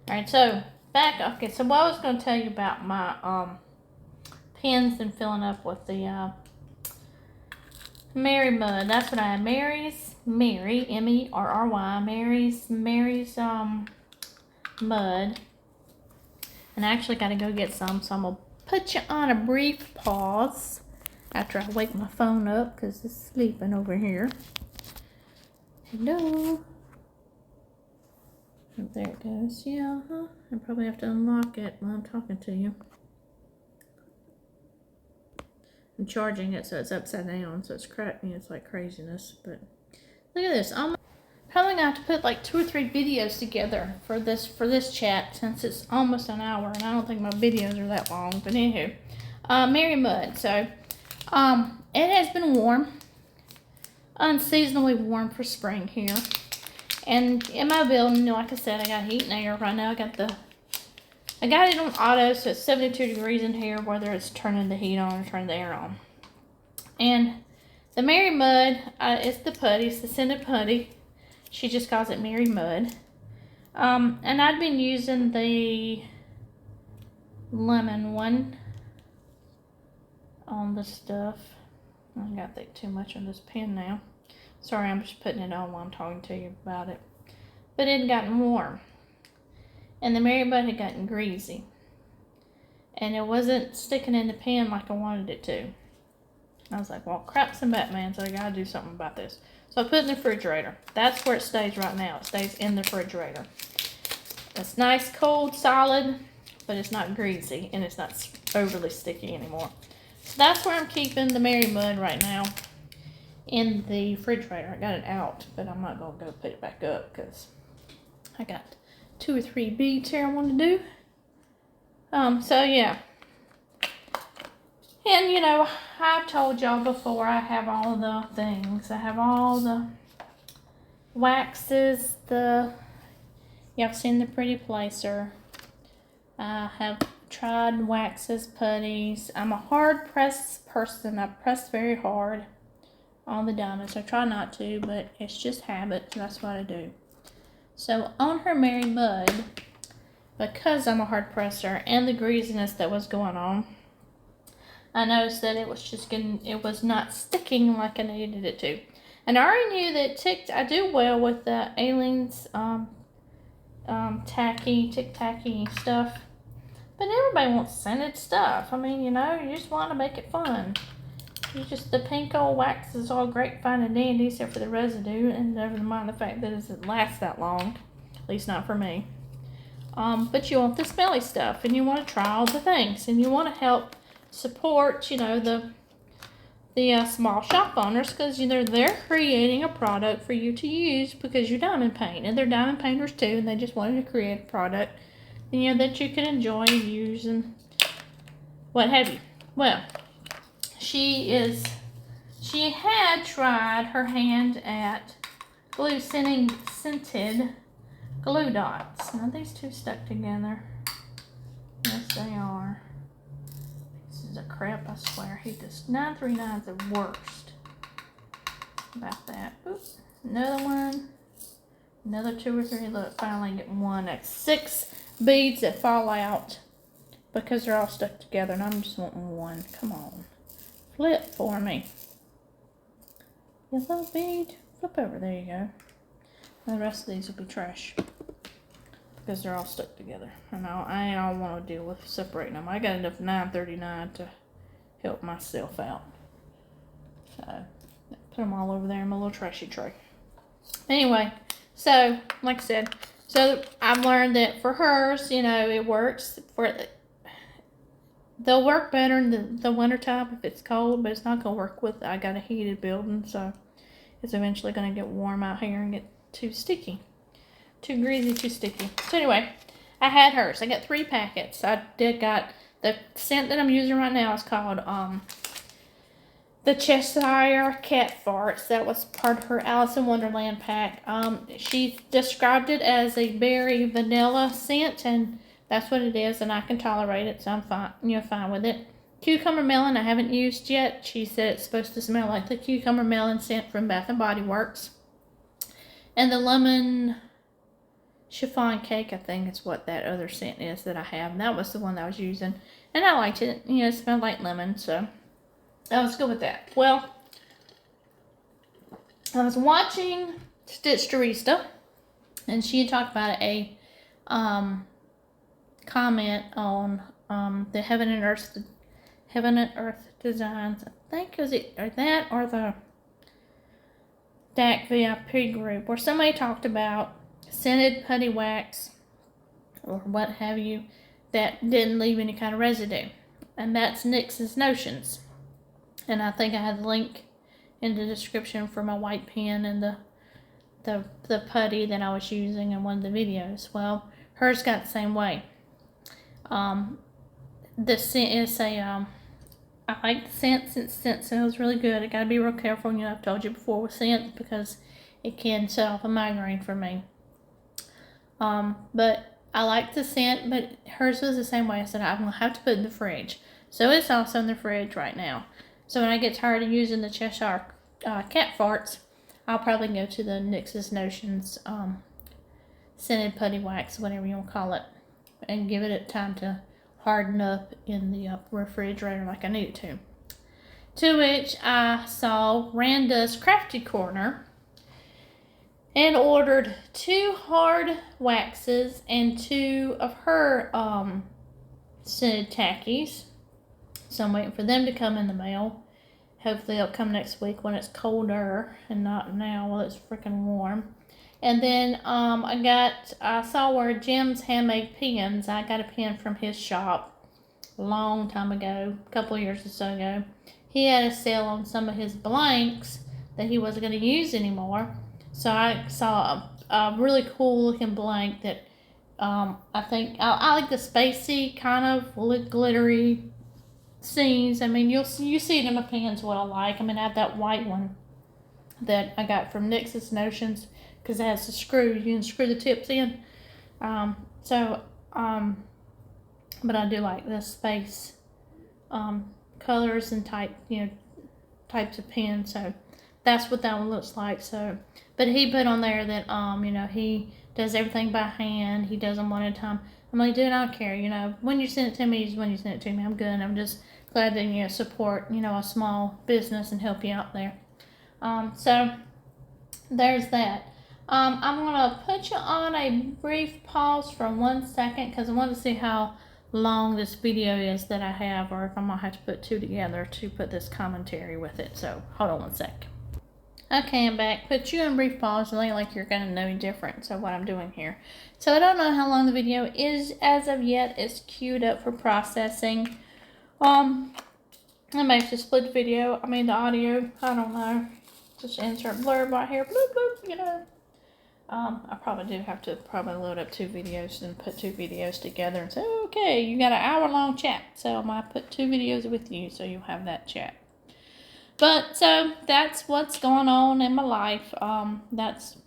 Alright, so, okay, so what I was going to tell you about my pens and filling up with the Mary Mud. That's what I had. Mary, M-E-R-R-Y, Mary's Mud. And I actually got to go get some, so I'm going to put you on a brief pause after I wake my phone up, because it's sleeping over here. Hello. Oh, there it goes. Yeah, I probably have to unlock it while I'm talking to you. I'm charging it so it's upside down, so it's cracking. It's like craziness, but look at this. I'm probably gonna have to put like 2 or 3 videos together for this chat, since it's almost an hour, and I don't think my videos are that long. But anywho, Mary Mud. So, it has been warm, unseasonably warm for spring here, and in my building, like I said, I got heat and air right now. I got it on auto, so it's 72 degrees in here, whether it's turning the heat on or turning the air on. And the Mary Mud is the putty, it's the scented putty. She just calls it Mary Mud. And I've been using the lemon one on the stuff. I got that too much on this pen now. Sorry, I'm just putting it on while I'm talking to you about it. But it had gotten warm. And the Mary Mud had gotten greasy. And it wasn't sticking in the pen like I wanted it to. I was like, well, crap's in Batman, so I gotta do something about this. So I put it in the refrigerator. That's where it stays right now. It stays in the refrigerator. It's nice, cold, solid, but it's not greasy, and it's not overly sticky anymore. So that's where I'm keeping the Mary Mud right now, in the refrigerator. I got it out, but I'm not gonna go put it back up because I got 2 or 3 beads here I want to do. So yeah. And, you know, I've told y'all before, I have all the things. I have all the waxes, y'all seen the Pretty Placer. I have tried waxes, putties. I'm a hard press person. I press very hard on the diamonds. I try not to, but it's just habit. That's what I do. So on her Mary Mud, because I'm a hard presser and the greasiness that was going on, I noticed that it was not sticking like I needed it to. And I already knew that I do well with the Aliens tacky stuff. But everybody wants scented stuff. I mean, you know, you just want to make it fun. The pink old wax is all great, fine and dandy, except for the residue, and never mind the fact that it doesn't last that long. At least not for me. But you want the smelly stuff, and you want to try all the things, and you want to help support, you know, the small shop owners, because, you know, they're creating a product for you to use because you diamond paint, and they're diamond painters too, and they just wanted to create a product, you know, that you can enjoy and use and what have you. Well, she had tried her hand at scented glue dots. Now these two stuck together. Yes, they are. This is a crap, I swear. I hate this. 939 is the worst about that. Oops. Another one. Another 2 or 3. Look, finally get one. That's 6 beads that fall out because they're all stuck together, and I'm just wanting one. Come on. Flip for me. Yellow bead. Flip over. There you go. And the rest of these will be trash because they're all stuck together. And I don't want to deal with separating them. I got enough 939 to help myself out. So, put them all over there in my little trashy tray. Anyway, so, like I said, so I've learned that for hers, you know, it works. They'll work better in the wintertime if it's cold, but it's not going to work with, I got a heated building, so it's eventually going to get warm out here and get too sticky. Too greasy, too sticky. So anyway, I had hers. I got 3 packets. I got the scent that I'm using right now is called the Cheshire Cat Farts. That was part of her Alice in Wonderland pack. She described it as a berry vanilla scent, and that's what it is, and I can tolerate it, so I'm fine, fine with it. Cucumber melon I haven't used yet. She said it's supposed to smell like the cucumber melon scent from Bath & Body Works. And the lemon chiffon cake, I think is what that other scent is that I have. And that was the one that I was using. And I liked it. You know, it smelled like lemon, so I was good with that. Well, I was watching Stitch Turista, and she had talked about a comment on the Heaven and Earth Designs. I think it was that or the DAC VIP group, where somebody talked about scented putty wax or what have you that didn't leave any kind of residue, and that's NYX's Notions. And I think I had the link in the description for my white pen and the putty that I was using in one of the videos. Well, hers got the same way. The scent is I like the scent since scent smells really good. I gotta be real careful, I've told you before with scent because it can set off a migraine for me. But I like the scent, but hers was the same way. I said I'm gonna have to put it in the fridge. So it's also in the fridge right now. So when I get tired of using the Cheshire Cat Farts, I'll probably go to the NYX's Notions scented putty wax, whatever you want to call it, and give it time to harden up in the refrigerator like I need it to. To which I saw Randa's Crafty Corner and ordered 2 hard waxes and 2 of her scented tackies. So I'm waiting for them to come in the mail. Hopefully they'll come next week when it's colder and not now while it's freaking warm. And then I saw where Jim's Handmade Pens. I got a pen from his shop a long time ago, a couple of years or so ago. He had a sale on some of his blanks that he wasn't going to use anymore. So I saw a really cool looking blank that I think I like the spacey kind of glittery scenes. I mean, you see it in my pens what I like. I mean, I have that white one that I got from Nix's Notions because it has the screw. You can screw the tips in. But I do like the space colors and types of pens. So that's what that one looks like. So, but he put on there that he does everything by hand. He does them one at a time. I'm like, dude, I don't care. When you send it to me is when you send it to me. I'm good. I'm just glad that support a small business and help you out there. So there's that. I'm gonna put you on a brief pause for 1 second because I want to see how long this video is that I have, or if I'm gonna have to put two together to put this commentary with it. So hold on 1 sec. Okay, I'm back. Put you on brief pause. It ain't like you're gonna know any different. So what I'm doing here. So I don't know how long the video is as of yet. It's queued up for processing. I may have to split the video. I mean the audio. I don't know. Just insert blurb right here. Bloop bloop. I probably do have to load up 2 videos and put 2 videos together and say, okay, you got an hour-long chat. So I might put 2 videos with you so you'll have that chat. But so that's what's going on in my life. That's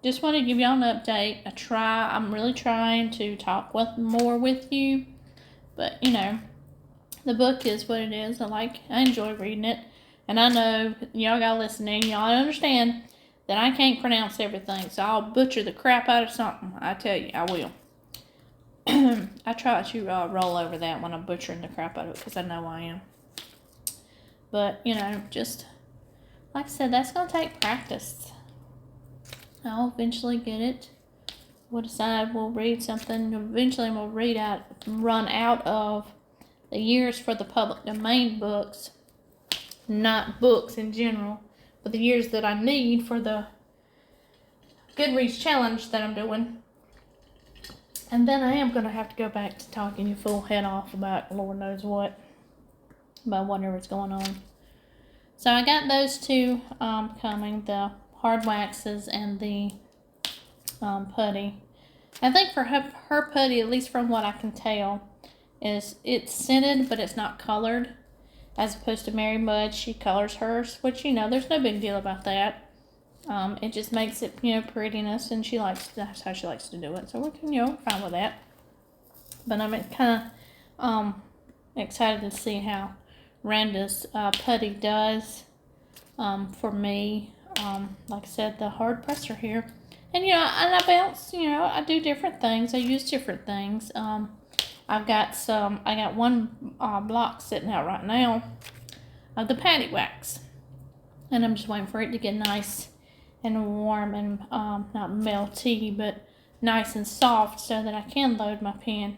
just want to give y'all an update. I'm really trying to talk more with you. But the book is what it is. I enjoy reading it. And I know y'all got listening. Y'all understand that I can't pronounce everything. So I'll butcher the crap out of something. I tell you, I will. I try to roll over that when I'm butchering the crap out of it because I know I am. But, just like I said, that's going to take practice. I'll eventually get it. We'll decide we'll read something. Eventually we'll run out of the years for the public domain books. Not books in general, but the years that I need for the GoodReads challenge that I'm doing. And then I am going to have to go back to talking your full head off about Lord knows what. About whatever's going on. So I got those 2 coming, the hard waxes and the putty. I think for her putty, at least from what I can tell, it's scented but it's not colored. As opposed to Mary Mud, she colors hers, which there's no big deal about that. It just makes it prettiness, and that's how she likes to do it. So we're fine with that. But I'm kind of excited to see how Randa's putty does for me. Like I said, the hard presser here. And I bounce, I do different things. I use different things. I got 1 block sitting out right now of the patty wax. And I'm just waiting for it to get nice and warm and not melty, but nice and soft so that I can load my pen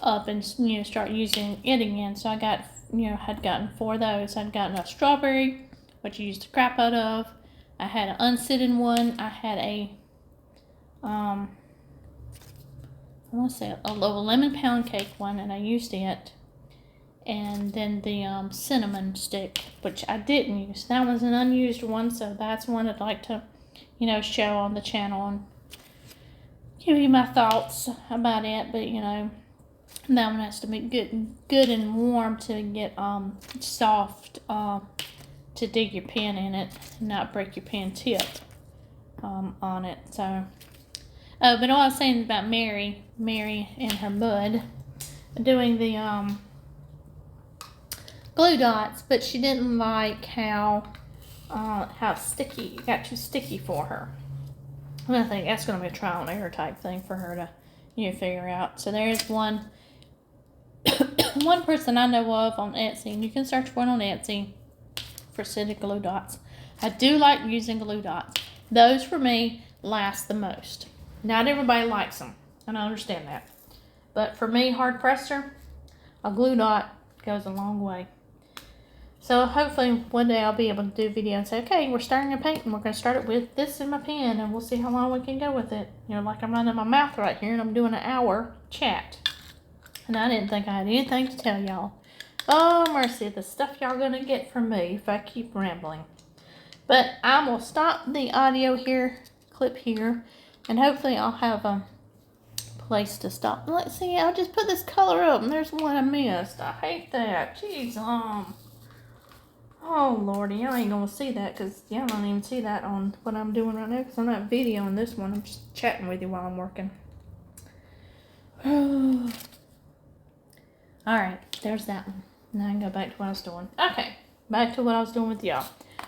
up and start using it again. So I got had gotten 4 of those. I'd gotten a strawberry, which I used the crap out of. I had an unscented one. I had a I want to say a lemon pound cake one, and I used it. And then the cinnamon stick, which I didn't use. That was an unused one, so that's one I'd like to show on the channel and give you my thoughts about it. But that one has to be good and warm to get soft to dig your pen in it and not break your pen tip on it. So but all I was saying about Mary and her bud doing the glue dots, but she didn't like how sticky it got too sticky for her. And I think that's going to be a trial and error type thing for her to figure out. So there is one person I know of on Etsy, and you can search for it on Etsy for scented glue dots. I do like using glue dots. Those for me last the most. Not everybody likes them, and I understand that. But for me, hard presser, a glue dot goes a long way. So hopefully one day I'll be able to do a video and say, okay, we're starting a paint and we're going to start it with this in my pen and we'll see how long we can go with it. Like I'm running my mouth right here and I'm doing an hour chat. And I didn't think I had anything to tell y'all. Oh, mercy, the stuff y'all going to get from me if I keep rambling. But I will stop the audio clip here, and hopefully I'll have place to stop. Let's see, I'll just put this color up, and there's one I missed. I hate that. Jeez, oh, Lordy, y'all ain't gonna see that, because y'all don't even see that on what I'm doing right now, because I'm not videoing this one. I'm just chatting with you while I'm working. Alright, there's that one. Now I can go back to what I was doing. Okay, back to what I was doing with y'all.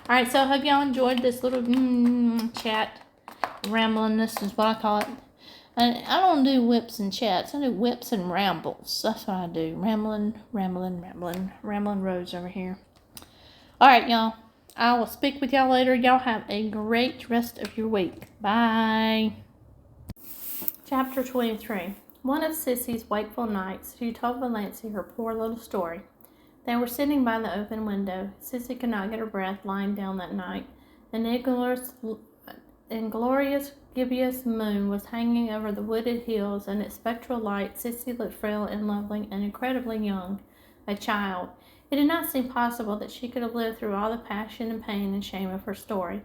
Alright, so I hope y'all enjoyed this little chat. Rambling, this is what I call it. And I don't do whips and chats. I do whips and rambles. That's what I do. Rambling roads over here. Alright, y'all. I will speak with y'all later. Y'all have a great rest of your week. Bye. Chapter 23. One of Sissy's wakeful nights, she told Valancy her poor little story. They were sitting by the open window. Sissy could not get her breath lying down that night. An inglorious gibbous moon was hanging over the wooded hills, and its spectral light Sissy looked frail and lovely and incredibly young, a child. It did not seem possible that she could have lived through all the passion and pain and shame of her story.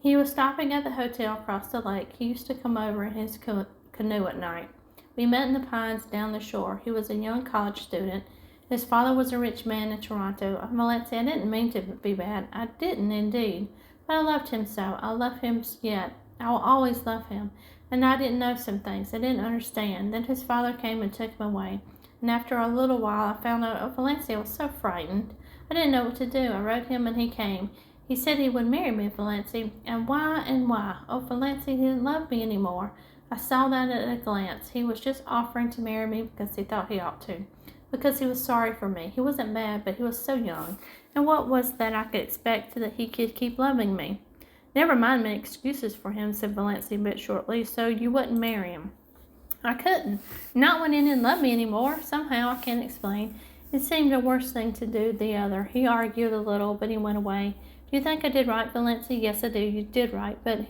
He was stopping at the hotel across the lake. He used to come over in his canoe at night. We met in the pines down the shore. He was a young college student. His father was a rich man in Toronto. Valancy, I didn't mean to be bad. I didn't, indeed. But I loved him so. I love him yet. I will always love him. And I didn't know some things. I didn't understand. Then his father came and took him away. And after a little while, I found out, Valancy, I was so frightened. I didn't know what to do. I wrote him and he came. He said he would marry me, Valancy. And why and why? Oh, Valancy, he didn't love me anymore. I saw that at a glance. He was just offering to marry me because he thought he ought to. Because he was sorry for me. He wasn't bad, but he was so young. And what was that I could expect that he could keep loving me? Never mind my excuses for him, said Valancy a bit shortly. So you wouldn't marry him? I couldn't. Not when he didn't love me anymore. Somehow, I can't explain. It seemed a worse thing to do the other. He argued a little, but he went away. Do you think I did right, Valancy? Yes, I do. You did right. But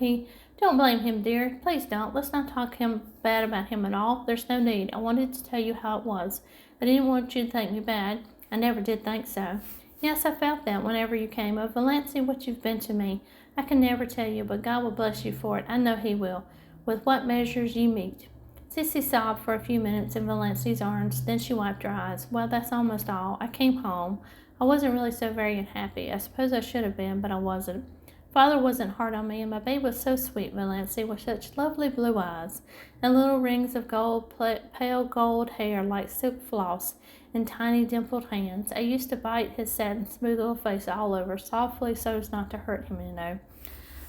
don't blame him, dear. Please don't. Let's not talk bad about him at all. There's no need. I wanted to tell you how it was. I didn't want you to think me bad. I never did think so. Yes, I felt that whenever you came. Oh, Valancy, what you've been to me. I can never tell you, but God will bless you for it. I know he will. With what measures you meet. Sissy sobbed for a few minutes in Valancy's arms. Then she wiped her eyes. Well, that's almost all. I came home. I wasn't really so very unhappy. I suppose I should have been, but I wasn't. Father wasn't hard on me, and my babe was so sweet, Valancy, with such lovely blue eyes, and little rings of pale gold hair like silk floss, and tiny dimpled hands. I used to bite his satin smooth little face all over, softly so as not to hurt him, you know.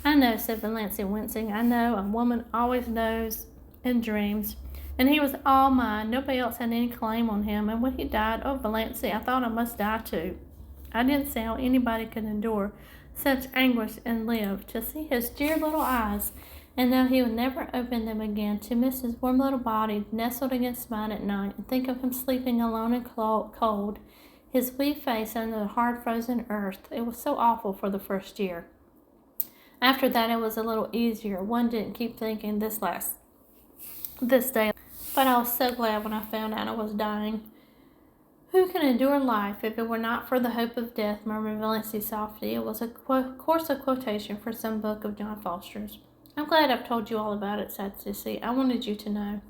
I know, said Valancy, wincing. I know, a woman always knows in dreams. And he was all mine. Nobody else had any claim on him, and when he died, oh, Valancy, I thought I must die too. I didn't see how anybody could endure such anguish and live. To see his dear little eyes, and though he would never open them again, to miss his warm little body nestled against mine at night, and think of him sleeping alone and cold, his wee face under the hard frozen earth. It was so awful for the first year. After that it was a little easier. One didn't keep thinking this day. But I was so glad when I found out I was dying. Who can endure life if it were not for the hope of death, murmured Valancy softly. It was, of course, a quotation for some book of John Foster's. I'm glad I've told you all about it, said Sissy. I wanted you to know.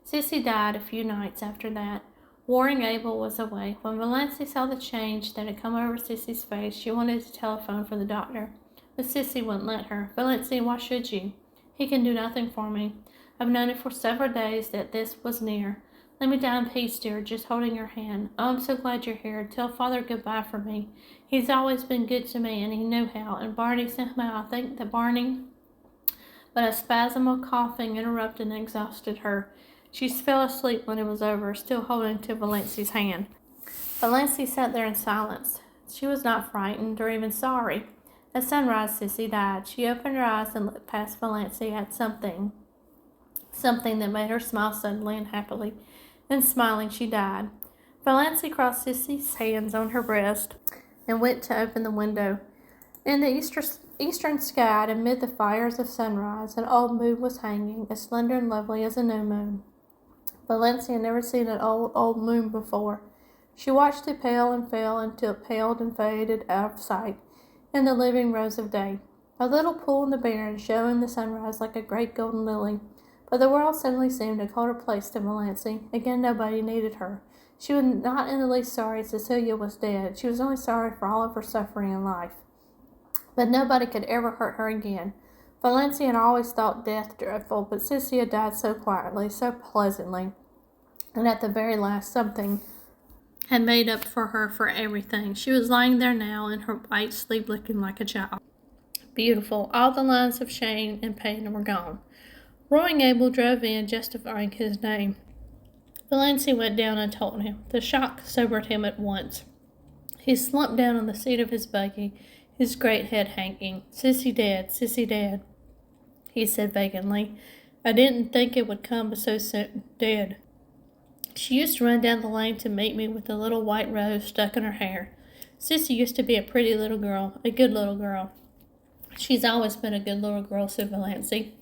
Sissy died a few nights after that. Warring Abel was away. When Valancy saw the change that had come over Sissy's face, she wanted to telephone for the doctor. But Sissy wouldn't let her. Valancy, why should you? He can do nothing for me. I've known it for several days that this was near. Let me die in peace, dear, just holding your hand. Oh, I'm so glad you're here. Tell Father goodbye for me. He's always been good to me, and he knew how. And Barney, somehow, I think that Barney... But a spasm of coughing interrupted and exhausted her. She fell asleep when it was over, still holding to Valancy's hand. Valancy sat there in silence. She was not frightened or even sorry. At sunrise, Sissy died. She opened her eyes and looked past Valancy at something that made her smile suddenly and happily. And smiling, she died. Valancy crossed Sissy's hands on her breast and went to open the window. In the eastern sky, amid the fires of sunrise, an old moon was hanging, as slender and lovely as a new moon. Valancy had never seen an old moon before. She watched it pale and fell until it paled and faded out of sight in the living rose of day. A little pool in the barren shone in the sunrise like a great golden lily. But the world suddenly seemed a colder place to Valancy. Again, nobody needed her. She was not in the least sorry Cecilia was dead. She was only sorry for all of her suffering in life. But nobody could ever hurt her again. Valancy had always thought death dreadful, but Cecilia died so quietly, so pleasantly, and at the very last something had made up for her for everything. She was lying there now in her white sleep looking like a child. Beautiful. All the lines of shame and pain were gone. Roaring Abel drove in, justifying his name. Valancy went down and told him. The shock sobered him at once. He slumped down on the seat of his buggy, his great head hanging. Sissy dead, he said vacantly. I didn't think it would come so soon. Dead. She used to run down the lane to meet me with a little white rose stuck in her hair. Sissy used to be a pretty little girl, a good little girl. She's always been a good little girl, said Valancy.